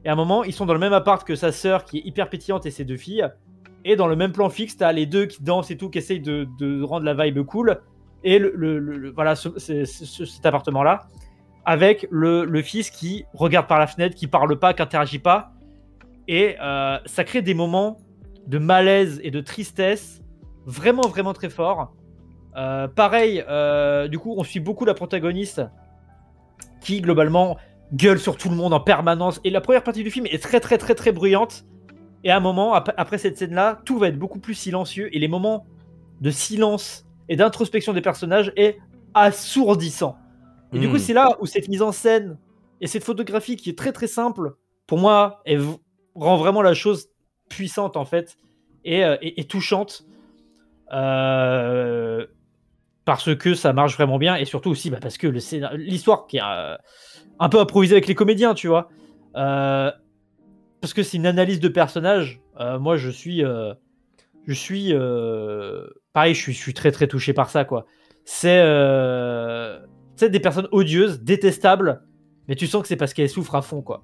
Et à un moment, ils sont dans le même appart que sa sœur, qui est hyper pétillante, et ses deux filles. Et dans le même plan fixe, t'as les deux qui dansent et tout, qui essayent de rendre la vibe cool. Et voilà, cet appartement-là, avec le fils qui regarde par la fenêtre, qui parle pas, qui interagit pas. Et ça crée des moments de malaise et de tristesse vraiment très forts. Pareil, du coup, on suit beaucoup la protagoniste qui, globalement, gueule sur tout le monde en permanence. Et la première partie du film est très bruyante. Et à un moment, après cette scène-là, tout va être beaucoup plus silencieux. Et les moments de silence et d'introspection des personnages est assourdissant. Et du coup, c'est là où cette mise en scène et cette photographie qui est très simple, pour moi, elle rend vraiment la chose puissante, en fait, et touchante. Parce que ça marche vraiment bien, et surtout aussi parce que l'histoire qui est un peu improvisée avec les comédiens, tu vois. Parce que c'est une analyse de personnage. Moi, je suis pareil, je suis très touché par ça, quoi. C'est des personnes odieuses, détestables, mais tu sens que c'est parce qu'elles souffrent à fond, quoi.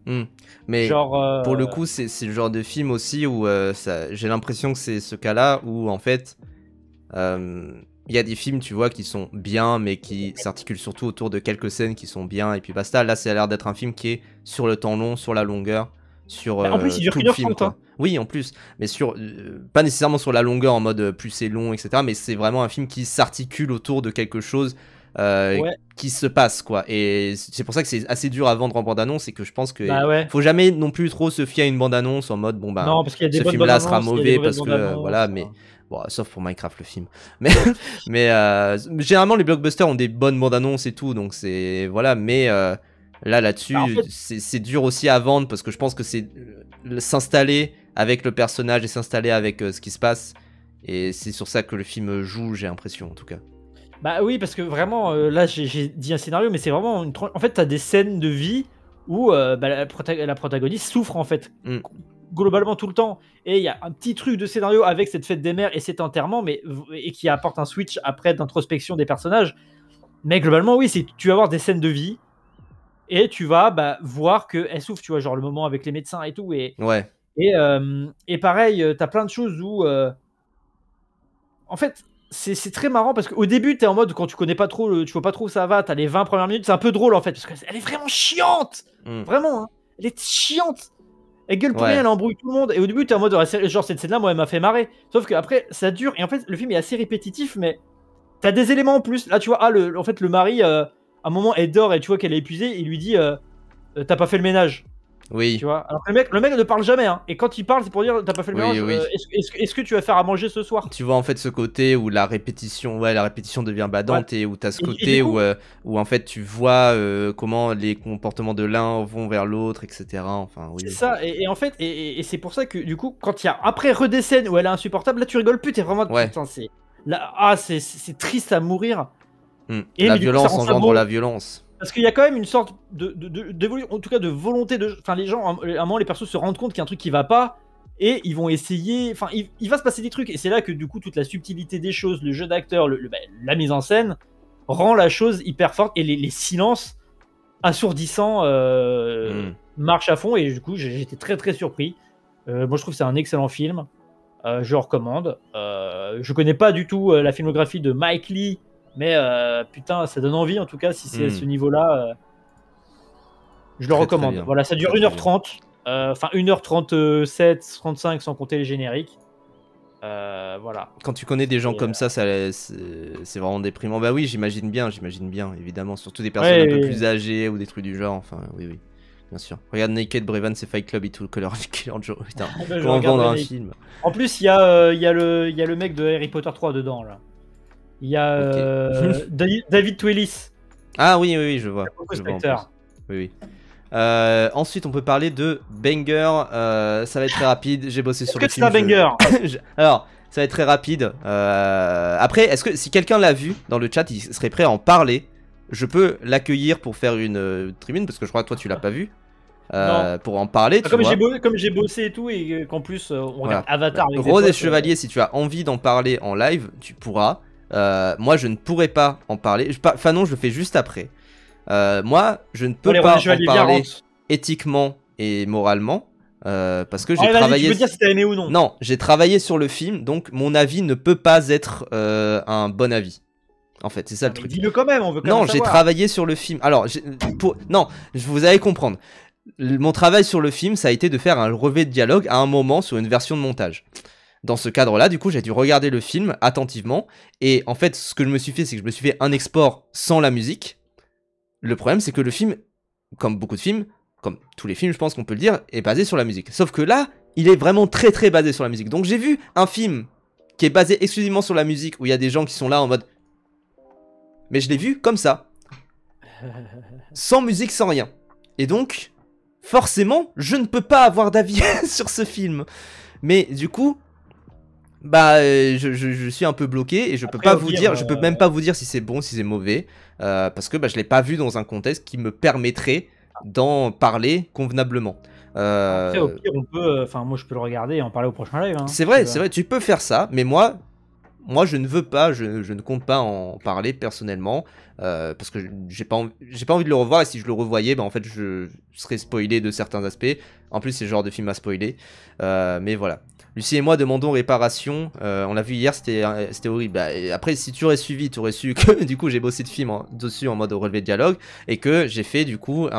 Mais genre, pour le coup, c'est le genre de film aussi où j'ai l'impression que c'est ce cas-là où en fait il y a des films, tu vois, qui sont bien, mais qui s'articulent surtout autour de quelques scènes qui sont bien, et puis basta. Là, ça a l'air d'être un film qui est sur le temps long, sur la longueur, sur en plus, il dure tout le film, quoi. Oui, en plus, mais pas nécessairement sur la longueur en mode plus c'est long, etc. Mais c'est vraiment un film qui s'articule autour de quelque chose qui se passe, quoi. Et c'est pour ça que c'est assez dur à vendre en bande-annonce, et que je pense que faut jamais non plus trop se fier à une bande-annonce en mode bon bah non, parce qu'il y a des ce film-là sera mauvais parce que voilà, mais bon, sauf pour Minecraft le film. Mais généralement les blockbusters ont des bonnes bandes-annonces et tout, donc c'est voilà, mais là-dessus, en fait, c'est dur aussi à vendre parce que je pense que c'est s'installer avec le personnage et s'installer avec ce qui se passe, et c'est sur ça que le film joue, j'ai l'impression en tout cas. Bah oui, parce que vraiment, là j'ai dit un scénario, mais c'est vraiment en fait, t'as des scènes de vie où la protagoniste souffre en fait, globalement tout le temps. Et il y a un petit truc de scénario avec cette fête des mères et cet enterrement, et qui apporte un switch après d'introspection des personnages. Mais globalement, oui, tu vas avoir des scènes de vie et tu vas voir qu'elle souffre, tu vois, genre le moment avec les médecins et tout. Et pareil, t'as plein de choses où en fait, c'est très marrant parce qu'au début, t'es en mode, quand tu connais pas trop, tu vois pas trop où ça va, t'as les 20 premières minutes, c'est un peu drôle en fait, parce qu'elle est vraiment chiante. Vraiment, hein, elle est chiante. Elle gueule pour rien, elle embrouille tout le monde. Et au début, t'es en mode, genre cette scène-là, moi, elle m'a fait marrer. Sauf qu'après, ça dure. Et en fait, le film est assez répétitif, mais t'as des éléments en plus. Là, tu vois, en fait, le mari, à un moment, elle dort et tu vois qu'elle est épuisée, et il lui dit t'as pas fait le ménage. Oui. Tu vois. Alors que le mec ne parle jamais, hein. Et quand il parle, c'est pour dire t'as pas fait le ménage. Oui. Est-ce que tu vas faire à manger ce soir? Tu vois en fait ce côté où la répétition devient badante, et où t'as ce côté coup, où en fait tu vois comment les comportements de l'un vont vers l'autre, etc. Enfin, oui. C'est ça, et en fait, et c'est pour ça que du coup, quand il y a après des scènes où elle est insupportable, là tu rigoles plus, t'es vraiment. Ouais. Putain, c'est triste à mourir. Et la violence engendre la violence. Parce qu'il y a quand même une sorte d'évolution, en tout cas de volonté de. Enfin, les gens, à un moment, les persos se rendent compte qu'il y a un truc qui va pas, et ils vont essayer. Enfin, il va se passer des trucs, et c'est là que du coup, toute la subtilité des choses, le jeu d'acteur, la mise en scène, rend la chose hyper forte, et les silences assourdissants marchent à fond, et du coup, j'étais très très surpris. Moi, je trouve que c'est un excellent film. Je le recommande. Je connais pas du tout la filmographie de Mike Lee. Mais putain, ça donne envie en tout cas, si c'est à ce niveau-là. Je le recommande. Voilà, ça dure 1h30. Enfin, 1h37, 35 sans compter les génériques. Voilà. Quand tu connais des gens comme ça, c'est vraiment déprimant. Bah oui, j'imagine bien, évidemment. Surtout des personnes un peu plus âgées ou des trucs du genre. Enfin, oui. Bien sûr. Regarde Naked, Brave, c'est Fight Club et tout, Color Joe. Putain, comment vendre un film. En plus, il y a le mec de Harry Potter 3 dedans, là. Il y a David Twillis. Ah oui, je vois. Oui. Ensuite, on peut parler de Banger. Ça va être très rapide. J'ai bossé sur le film. Est-ce que c'est un Banger Alors, ça va être très rapide. Après, est-ce que si quelqu'un l'a vu dans le chat, il serait prêt à en parler? Je peux l'accueillir pour faire une tribune, parce que je crois que toi tu l'as pas vu. Pour en parler, comme j'ai bossé et tout, et qu'en plus on regarde Avatar avec Rose et Chevalier, si tu as envie d'en parler en live, tu pourras. Moi je ne pourrais pas en parler. Fanon, je le fais juste après. Moi je ne peux pas en parler éthiquement et moralement, parce que j'ai travaillé. Tu peux dire si t'as aimé ou non. Non, j'ai travaillé sur le film, donc mon avis ne peut pas être un bon avis. En fait, c'est ça le truc. Dis-le quand même, on veut quand même Non, j'ai travaillé sur le film. Alors, non, vous allez comprendre. Mon travail sur le film, ça a été de faire un relevé de dialogue à un moment sur une version de montage. Dans ce cadre-là, du coup, j'ai dû regarder le film attentivement. Et en fait, ce que je me suis fait, c'est que je me suis fait un export sans la musique. Le problème, c'est que le film, comme beaucoup de films, comme tous les films, je pense qu'on peut le dire, est basé sur la musique. Sauf que là, il est vraiment très très basé sur la musique. Donc j'ai vu un film qui est basé exclusivement sur la musique, où il y a des gens qui sont là en mode... Mais je l'ai vu comme ça. Sans musique, sans rien. Et donc, forcément, je ne peux pas avoir d'avis sur ce film. Mais du coup, bah, je suis un peu bloqué et je peux pas vous dire, je peux même pas vous dire si c'est bon, si c'est mauvais, parce que bah, je l'ai pas vu dans un contexte qui me permettrait d'en parler convenablement. Après, au pire, on peut, enfin, moi, je peux le regarder et en parler au prochain live. Hein, c'est vrai, tu peux faire ça, mais moi, je ne veux pas, je ne compte pas en parler personnellement, parce que j'ai pas envie de le revoir, et si je le revoyais, bah en fait je serais spoilé de certains aspects. En plus c'est le genre de film à spoiler, mais voilà. Lucie et moi demandons réparation, on l'a vu hier, c'était horrible. Bah, et après, si tu aurais suivi, tu aurais su que du coup j'ai bossé dessus en mode relevé de dialogue, et que j'ai fait du coup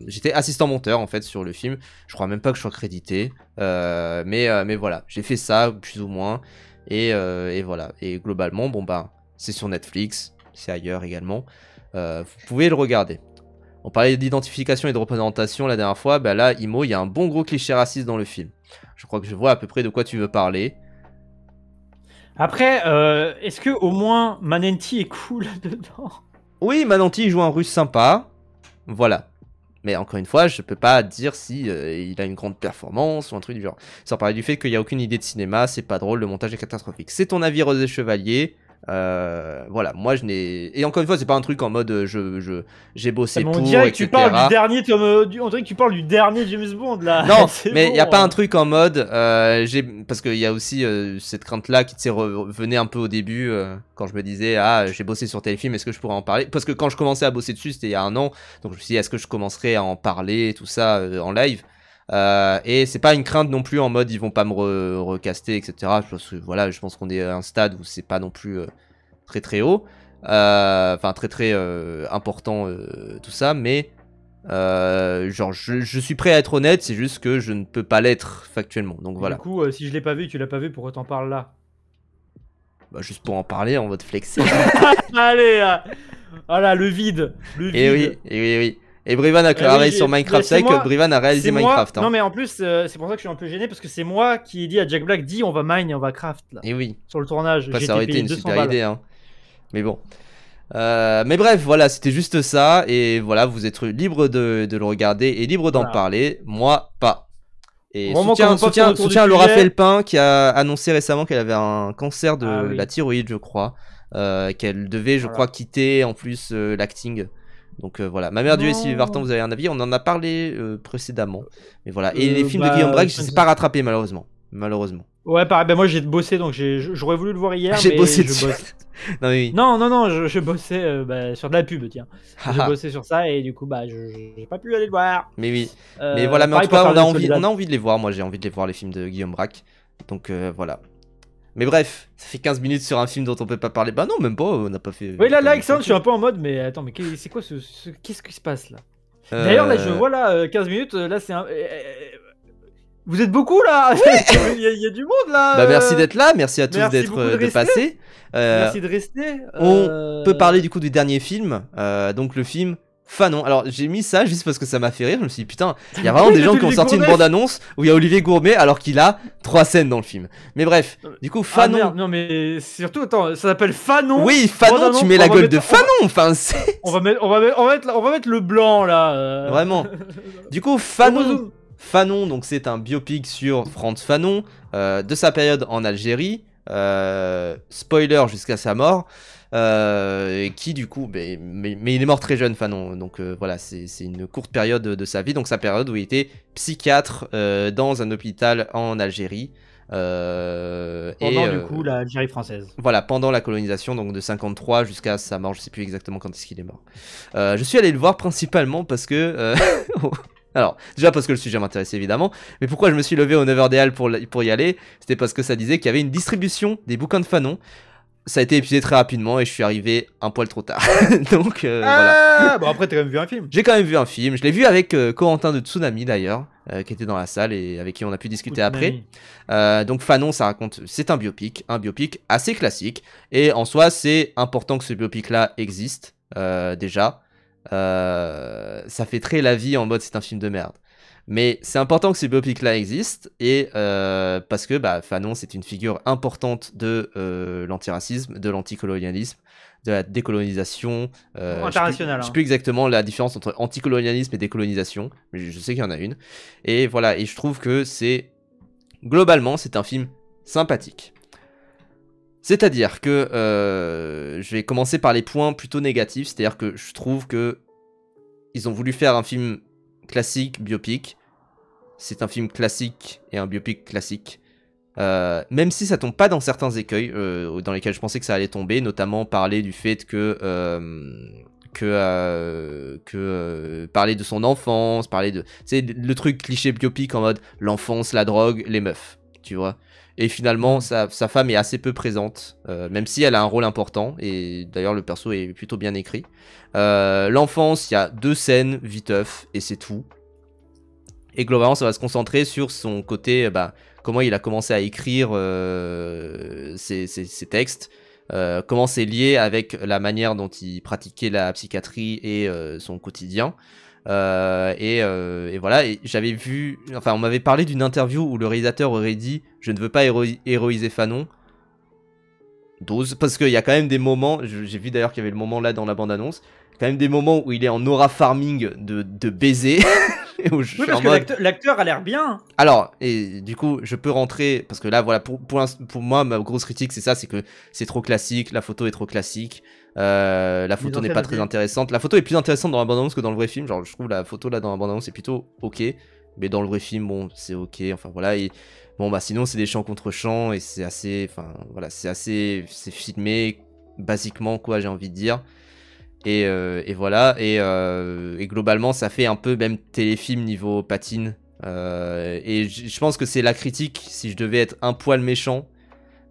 j'étais assistant monteur en fait sur le film. Je crois même pas que je sois crédité, mais voilà, j'ai fait ça plus ou moins. Et voilà. Et globalement, bon bah, c'est sur Netflix, c'est ailleurs également. Vous pouvez le regarder. On parlait d'identification et de représentation la dernière fois. Bah là, Imo, il y a un bon gros cliché raciste dans le film. Je crois que je vois à peu près de quoi tu veux parler. Après, est-ce que au moins Manenti est cool dedans? Oui, Manenti joue un russe sympa. Voilà. Mais encore une fois, je peux pas dire si il a une grande performance ou un truc du genre. Sans parler du fait qu'il n'y a aucune idée de cinéma, c'est pas drôle, le montage est catastrophique. C'est ton avis, Rosé Chevalier. Voilà, moi je n'ai... Et encore une fois, c'est pas un truc en mode j'ai bossé pour, etc. Tu parles du dernier, on dirait que tu parles du dernier James Bond là. Non, mais il n'y a pas un truc en mode... parce qu'il y a aussi cette crainte-là qui revenait un peu au début, quand je me disais, j'ai bossé sur tel film, est-ce que je pourrais en parler? Parce que quand je commençais à bosser dessus, c'était il y a un an, donc je me suis dit, est-ce que je commencerais à en parler, tout ça, en live? Et c'est pas une crainte non plus en mode ils vont pas me recaster, etc. Je pense qu'on est à un stade où c'est pas non plus très très haut, enfin très important tout ça, mais genre je suis prêt à être honnête, c'est juste que je ne peux pas l'être factuellement, donc voilà. Du coup, si je l'ai pas vu, tu l'as pas vu, pourquoi t'en parles là? Bah, juste pour en parler en mode flexé. Allez, Voilà, le vide. Le Et oui, vide. et oui, et oui. Et Brivan a Eh oui, travaillé sur Minecraft. C'est vrai que Brivan a réalisé c'est moi. Minecraft. Hein. Non, mais en plus, c'est pour ça que je suis un peu gêné parce que c'est moi qui ai dit à Jack Black, dis, on va mine et on va craft là. Et oui. Sur le tournage. Après, J'ai ça été aurait été payé une 200 super balles. idée. Hein. Mais bon. Mais bref, voilà, c'était juste ça. Et voilà, vous êtes libre de le regarder et libre d'en Voilà. parler. Moi, pas. Et Vraiment, soutien, comme on passe soutien, autour du soutien à Laura sujet. Felpin qui a annoncé récemment qu'elle avait un cancer de Ah oui. la thyroïde, je crois. Qu'elle devait, je Voilà. crois, quitter en plus l'acting. Donc voilà. Ma mère du et Sylvie Vartan, vous avez un avis? On en a parlé précédemment. Mais voilà. Et les films de Guillaume Braque, je ne sais pas rattraper malheureusement. Malheureusement. Ouais, pareil. Ben moi, j'ai bossé donc j'aurais voulu le voir hier. J'ai mais bossé je dessus. bosse. Non, mais oui. Non, je bossais sur de la pub, tiens. J'ai Haha. bossé sur ça et du coup, bah, j'ai pas pu aller le voir. Mais oui. Mais voilà, mais en pareil tout cas, pour on faire a le envie Soledad. de les voir. Moi, j'ai envie de les voir, les films de Guillaume Braque. Donc voilà. Mais bref, ça fait 15 minutes sur un film dont on peut pas parler. Bah non, même pas, on n'a pas fait. Oui, là, pas Alexandre, je suis fait. un peu en mode, mais attends, mais c'est quoi qu'est-ce qui se passe là? D'ailleurs, là, je vois là, 15 minutes, là, c'est un. Vous êtes beaucoup là. Il y a du monde là. Bah merci d'être là, merci à tous merci d'être beaucoup de de rester. passer. Merci de rester. On peut parler du coup du dernier film, donc le film Fanon. Alors j'ai mis ça juste parce que ça m'a fait rire, je me suis dit putain, il y a vraiment des gens qui ont sorti une bande-annonce où il y a Olivier Gourmet alors qu'il a 3 scènes dans le film. Mais bref, du coup Fanon... merde, non mais surtout, attends, ça s'appelle Fanon. Oui, Fanon, tu mets la gueule de Fanon, enfin c'est... On va mettre le blanc là. Vraiment. Du coup Fanon... Fanon, donc c'est un biopic sur Frantz Fanon, de sa période en Algérie, spoiler jusqu'à sa mort, qui du coup, mais il est mort très jeune Fanon, donc voilà, c'est une courte période de sa vie, donc sa période où il était psychiatre dans un hôpital en Algérie. Pendant du coup l'Algérie française. Voilà, pendant la colonisation, donc de 53 jusqu'à sa mort, je sais plus exactement quand est-ce qu'il est mort. Je suis allé le voir principalement parce que... Alors, déjà parce que le sujet m'intéressait évidemment, mais pourquoi je me suis levé aux 9h des Halles pour y aller? C'était parce que ça disait qu'il y avait une distribution des bouquins de Fanon. Ça a été épuisé très rapidement et je suis arrivé un poil trop tard. Donc voilà. Bon après t'as quand même vu un film. J'ai quand même vu un film, je l'ai vu avec Corentin de Tsunami d'ailleurs, qui était dans la salle et avec qui on a pu discuter après. Donc Fanon, ça raconte, c'est un biopic assez classique, et en soi c'est important que ce biopic là existe, déjà. Ça fait très la vie en mode c'est un film de merde. Mais c'est important que ce biopic là existe, et parce que bah, Fanon c'est une figure importante de l'antiracisme, de l'anticolonialisme, de la décolonisation. International. Je sais plus exactement la différence entre anticolonialisme et décolonisation, mais je sais qu'il y en a une. Et voilà, et je trouve que globalement c'est un film sympathique. C'est-à-dire que je vais commencer par les points plutôt négatifs, c'est-à-dire que je trouve que ils ont voulu faire un film classique, biopic. C'est un film classique et un biopic classique. Même si ça tombe pas dans certains écueils dans lesquels je pensais que ça allait tomber, notamment parler du fait que parler de son enfance, parler de... C'est le truc cliché biopic en mode l'enfance, la drogue, les meufs, tu vois. Et finalement, sa femme est assez peu présente, même si elle a un rôle important, et d'ailleurs le perso est plutôt bien écrit. L'enfance, il y a 2 scènes, viteuf, et c'est tout. Et globalement, ça va se concentrer sur son côté, comment il a commencé à écrire ses textes, comment c'est lié avec la manière dont il pratiquait la psychiatrie et son quotidien. Et voilà, et j'avais vu, enfin on m'avait parlé d'une interview où le réalisateur aurait dit je ne veux pas héroïser Fanon. Dose, parce qu'il y a quand même des moments, j'ai vu d'ailleurs qu'il y avait le moment là dans la bande-annonce, quand même des moments où il est en aura farming de baiser. Oui, parce que l'acteur a l'air bien. Alors, et du coup, je peux rentrer, parce que là, voilà, pour moi, ma grosse critique, c'est ça, c'est que c'est trop classique, la photo est trop classique, la photo n'est pas très intéressante. La photo est plus intéressante dans la bande-annonce que dans le vrai film, genre, je trouve la photo là dans la bande-annonce est plutôt ok, mais dans le vrai film, bon, c'est ok, enfin voilà, et bon, bah sinon, c'est des champs contre champs, et c'est assez, enfin, voilà, c'est filmé, basiquement, quoi, j'ai envie de dire. Et voilà, et globalement ça fait un peu même téléfilm niveau patine, et je pense que c'est la critique, si je devais être un poil méchant,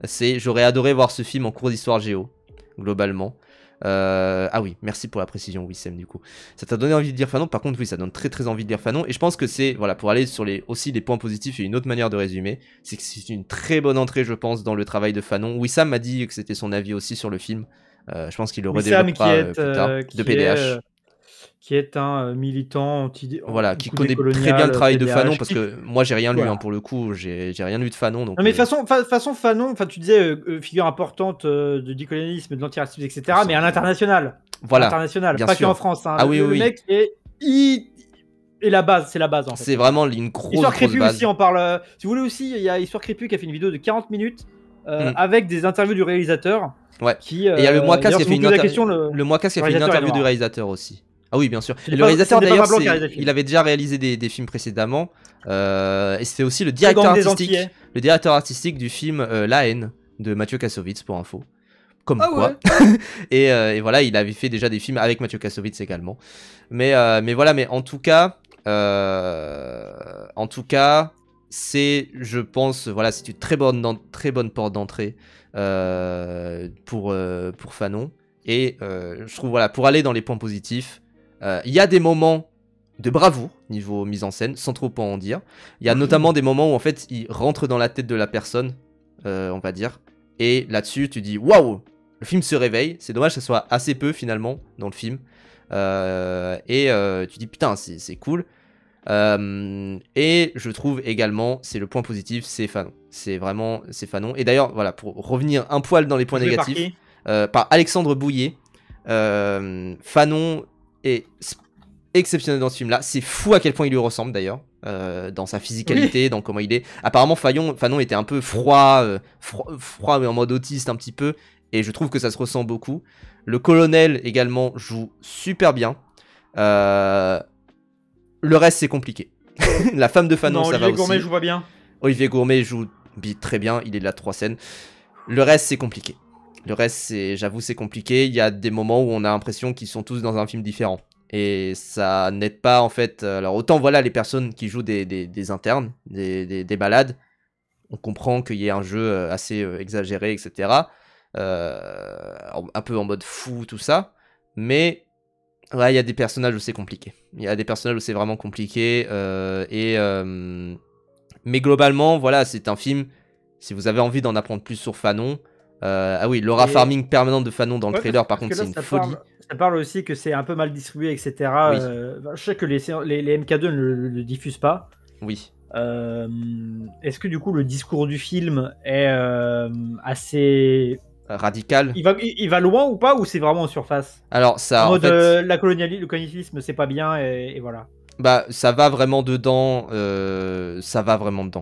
c'est j'aurais adoré voir ce film en cours d'histoire géo, globalement. Ah oui, merci pour la précision Wissem, du coup. Ça t'a donné envie de lire Fanon, par contre oui, ça donne très très envie de lire Fanon, et je pense que c'est, voilà, pour aller sur aussi les points positifs, et une autre manière de résumer, c'est que c'est une très bonne entrée je pense dans le travail de Fanon. Wissam m'a dit que c'était son avis aussi sur le film. Je pense qu'il le Wissam redéveloppera plus tard. De PDH. Qui est un militant voilà, qui connaît très bien le travail de Fanon, parce que moi j'ai rien lu hein, pour le coup, j'ai rien lu de Fanon. Donc, non, mais façon Fanon, tu disais figure importante du décolonialisme, de l'antiracisme, etc., mais à l'international. Voilà, international, pas qu'en France. Hein. Ah oui, le mec est la base, c'est la base en fait. C'est vraiment une grosse Histoire Crépue base. aussi, on parle. Si vous voulez aussi, il y a Histoire Crépue qui a fait une vidéo de 40 minutes avec des interviews du réalisateur. Ouais. Et il y a le Moicas qui a fait une interview du réalisateur aussi. Ah oui, bien sûr. Et le réalisateur d'ailleurs, il avait déjà réalisé des films précédemment. Et c'était aussi le directeur artistique du film La haine de Mathieu Kassovitz, pour info. Comme quoi. Ouais. et voilà, il avait fait déjà des films avec Mathieu Kassovitz également. Mais voilà, mais en tout cas, c'est, je pense, voilà, c'est une très bonne porte d'entrée pour Fanon. Et je trouve, voilà, pour aller dans les points positifs, il y a des moments de bravoure niveau mise en scène, sans trop en dire. Il y a notamment des moments où en fait il rentre dans la tête de la personne, on va dire, et là-dessus tu dis waouh, le film se réveille. C'est dommage que ça soit assez peu finalement dans le film, tu dis putain c'est cool. Et je trouve également, c'est le point positif, c'est Fanon. C'est Fanon. Et d'ailleurs voilà, pour revenir un poil dans les points négatifs, par Alexandre Bouillet, Fanon est exceptionnel dans ce film là. C'est fou à quel point il lui ressemble d'ailleurs, dans sa physicalité, dans comment il est. Apparemment Fanon était un peu froid mais en mode autiste un petit peu, et je trouve que ça se ressent beaucoup. Le colonel également joue super bien. Le reste c'est compliqué. La femme de Fanon, ça va aussi. Olivier Gourmet joue pas bien. Olivier Gourmet joue très bien, il est de la 3 scènes. Le reste c'est compliqué. J'avoue, c'est compliqué. Il y a des moments où on a l'impression qu'ils sont tous dans un film différent. Et ça n'aide pas, en fait. Alors, autant, voilà, les personnes qui jouent des internes, des balades, on comprend qu'il y ait un jeu assez exagéré, etc. Un peu en mode fou, tout ça. Mais, ouais, il y a des personnages où c'est compliqué. Il y a des personnages où c'est vraiment compliqué. Mais globalement, voilà, c'est un film. Si vous avez envie d'en apprendre plus sur Fanon... ah oui, l'aura farming permanente de Fanon dans le trailer, par contre, c'est une folie. Ça parle aussi que c'est un peu mal distribué, etc. Oui. Je sais que les MK2 ne le diffusent pas. Oui. Est-ce que du coup le discours du film est assez radical? Il va loin ou pas, ou c'est vraiment en surface? Alors ça, en mode le colonialisme c'est pas bien et voilà. Bah ça va vraiment dedans,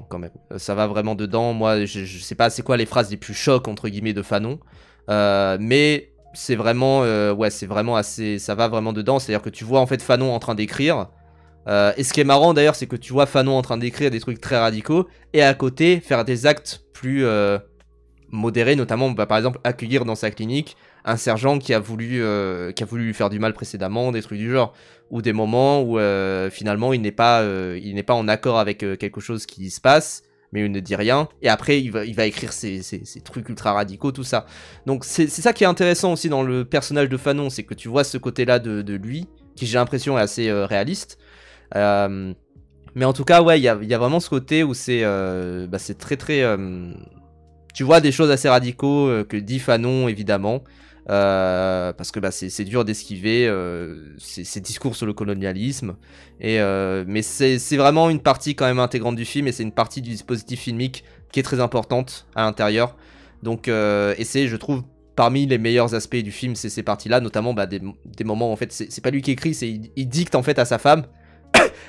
quand même. Ça va vraiment dedans. Moi je sais pas c'est quoi les phrases les plus chocs entre guillemets de Fanon, mais c'est vraiment c'est vraiment assez, ça va vraiment dedans. C'est à dire que tu vois en fait Fanon en train d'écrire, et ce qui est marrant d'ailleurs c'est que tu vois Fanon en train d'écrire des trucs très radicaux et à côté faire des actes plus modérés, notamment par exemple accueillir dans sa clinique un sergent qui a voulu lui faire du mal précédemment, des trucs du genre, ou des moments où finalement il n'est pas en accord avec quelque chose qui se passe, mais il ne dit rien, et après il va écrire ces trucs ultra radicaux, tout ça. Donc c'est ça qui est intéressant aussi dans le personnage de Fanon, c'est que tu vois ce côté-là de lui, qui j'ai l'impression est assez réaliste. Mais en tout cas, ouais, il y a vraiment ce côté où c'est très très... tu vois des choses assez radicaux que dit Fanon, évidemment. Parce que c'est dur d'esquiver ces discours sur le colonialisme, mais c'est vraiment une partie quand même intégrante du film, et c'est une partie du dispositif filmique qui est très importante à l'intérieur. Donc et c'est, je trouve, parmi les meilleurs aspects du film, c'est ces parties là, notamment des moments où en fait c'est pas lui qui écrit, il dicte en fait à sa femme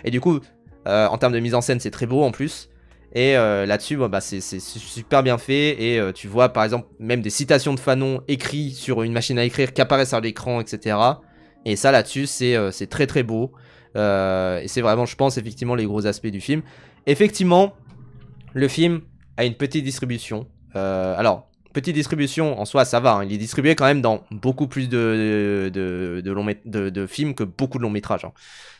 et du coup en termes de mise en scène c'est très beau en plus. Et là-dessus, c'est super bien fait. Et tu vois, par exemple, même des citations de Fanon écrites sur une machine à écrire qui apparaissent à l'écran, etc. Et ça, là-dessus, c'est très très beau. Et c'est vraiment, je pense, effectivement, les gros aspects du film. Effectivement, le film a une petite distribution. Alors, petite distribution, en soi, ça va. Hein. Il est distribué quand même dans beaucoup plus de films que beaucoup de longs métrages. Hein.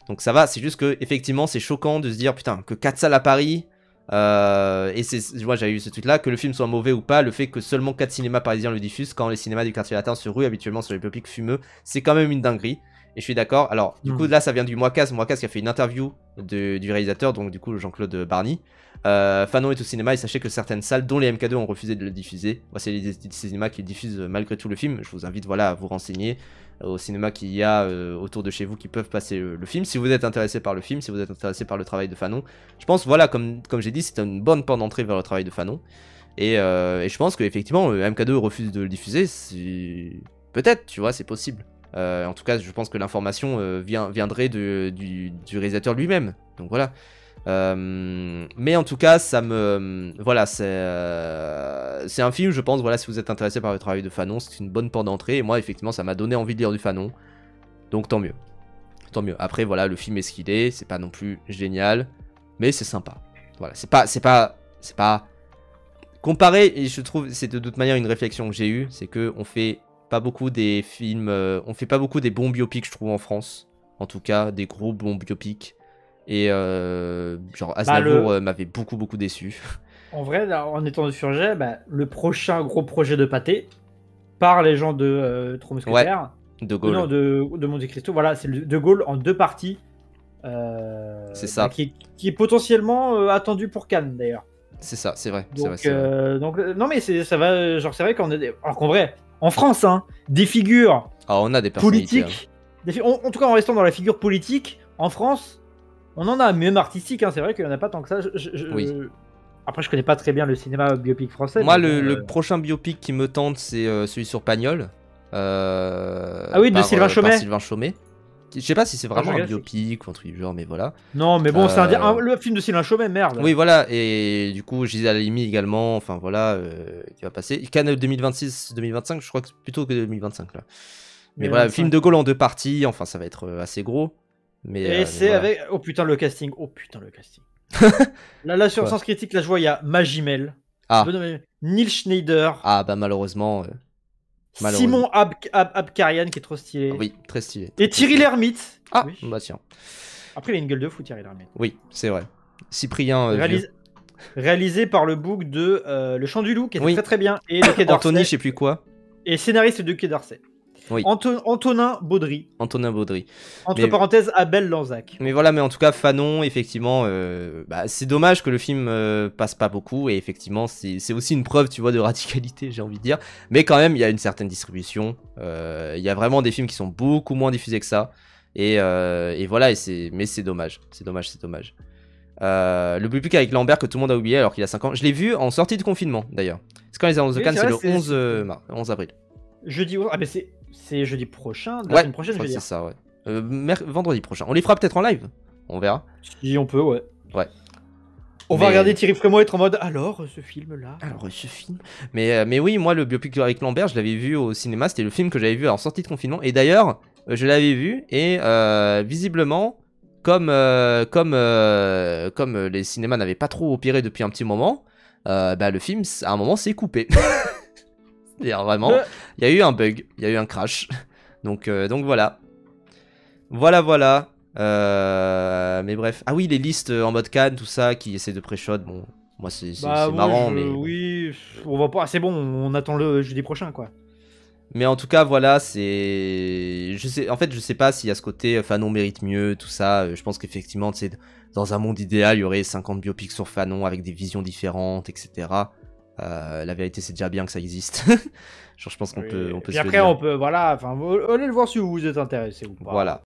Donc ça va, c'est juste que, effectivement, c'est choquant de se dire, putain, que 4 salles à Paris... et moi j'avais eu ce truc là, que le film soit mauvais ou pas, le fait que seulement 4 cinémas parisiens le diffusent quand les cinémas du quartier latin se ruent habituellement sur les publics fumeux, c'est quand même une dinguerie. Et je suis d'accord. Alors, du coup, là, ça vient du Moicas qui a fait une interview du réalisateur, donc du coup, Jean-Claude Barny. Fanon est au cinéma et sachez que certaines salles, dont les MK2, ont refusé de le diffuser. Voici les cinémas qui diffusent malgré tout le film. Je vous invite à vous renseigner au cinéma qu'il y a autour de chez vous qui peuvent passer le film. Si vous êtes intéressé par le film, si vous êtes intéressé par le travail de Fanon, je pense, comme j'ai dit, c'est une bonne porte d'entrée vers le travail de Fanon. Et je pense qu'effectivement, MK2 refuse de le diffuser. Peut-être, tu vois, c'est possible. En tout cas, je pense que l'information viendrait du réalisateur lui-même. Donc voilà. Mais en tout cas, voilà, c'est un film, je pense, voilà, si vous êtes intéressé par le travail de Fanon, c'est une bonne porte d'entrée. Et moi, effectivement, ça m'a donné envie de lire du Fanon. Donc tant mieux. Tant mieux. Après, voilà, le film est ce qu'il est. C'est pas non plus génial. Mais c'est sympa. Voilà, c'est pas... Comparé, et je trouve, c'est de toute manière une réflexion que j'ai eue, c'est que on fait pas beaucoup des films, on fait pas beaucoup des bons biopics, je trouve, en France. En tout cas, des gros bons biopics. Et genre Aznavour m'avait beaucoup déçu. En vrai, là, en étant de sujet, le prochain gros projet de Pathé, par les gens de Trois Mousquetaires, de Gaulle. Non, de Monte Cristo, voilà, c'est De Gaulle en 2 parties. C'est ça. Qui est potentiellement attendu pour Cannes, d'ailleurs. C'est ça, c'est vrai. Donc, non, mais ça va, genre, c'est vrai qu'on est. Alors qu'en vrai, en France, hein, des figures on a des politiques. En tout cas, en restant dans la figure politique, en France, on en a, même artistique, hein, c'est vrai qu'il n'y en a pas tant que ça. Oui. Après, je connais pas très bien le cinéma biopic français. Moi, le prochain biopic qui me tente, c'est celui sur Pagnol. Ah oui, de Sylvain Chomet. Sylvain Chomet. Je sais pas si c'est vraiment un biopic ou un truc du genre, mais voilà. Non, mais bon, c'est le film de Sylvain Chomet, merde. Oui, voilà, et du coup, Gisèle Halimi également, enfin voilà, qui va passer. Cannes 2026-2025, je crois que c'est plutôt que 2025 là. Mais voilà, le film de Gaulle en 2 parties, enfin ça va être assez gros. Et c'est voilà. Avec. Oh putain, le casting. Là, sur Sens Critique, là, je vois, il y a Magimel. Neil Schneider. Ah, bah malheureusement. Simon Abkarian qui est trop stylé. Oui, très stylé. Et Thierry Lhermitte. Ah, oui. Bah tiens. Après, il a une gueule de fou, Thierry Lhermitte. Oui, c'est vrai. Cyprien. Réalisé par le book de Le Chant du Loup, qui est très très bien. Et le Quai d'Orsay. Anthony, je sais plus quoi. Et scénariste du Quai d'Orsay. Oui. Antonin Baudry. Entre parenthèses, Abel Lanzac. Mais voilà, mais en tout cas, Fanon, effectivement, c'est dommage que le film passe pas beaucoup. Et effectivement, c'est aussi une preuve, tu vois, de radicalité, j'ai envie de dire. Mais quand même, il y a une certaine distribution. Il y a vraiment des films qui sont beaucoup moins diffusés que ça. Et voilà, mais c'est dommage. C'est dommage. Le biopic avec Lambert que tout le monde a oublié alors qu'il a 5 ans. Je l'ai vu en sortie de confinement, d'ailleurs. C'est quand les annonces de Cannes, c'est le 11 avril. Jeudi, mais c'est jeudi prochain, la semaine prochaine, je veux dire. C'est ça, ouais. Vendredi prochain. On les fera peut-être en live, on verra. Si on peut, ouais. On va regarder Thierry Frémaux être en mode alors ce film-là. Mais oui, moi le biopic avec Lambert, je l'avais vu au cinéma. C'était le film que j'avais vu en sortie de confinement. Et d'ailleurs, je l'avais vu et visiblement, comme les cinémas n'avaient pas trop opéré depuis un petit moment, le film à un moment s'est coupé. C'est-à-dire vraiment, il y a eu un bug, il y a eu un crash. Donc voilà. Voilà. Mais bref. Ah oui, les listes en mode Cannes, tout ça, qui essaient de pré-shot. Bon, moi c'est marrant, mais. Oui, on va pas. C'est bon, on attend le jeudi prochain, quoi. Mais en tout cas, voilà, c'est. En fait, je sais pas s'il y a ce côté Fanon mérite mieux, tout ça. Je pense qu'effectivement, dans un monde idéal, il y aurait 50 biopics sur Fanon avec des visions différentes, etc. La vérité, c'est déjà bien que ça existe. Genre, je pense qu'on peut. Et après, on peut, voilà, allez le voir si vous êtes intéressé ou pas. Voilà.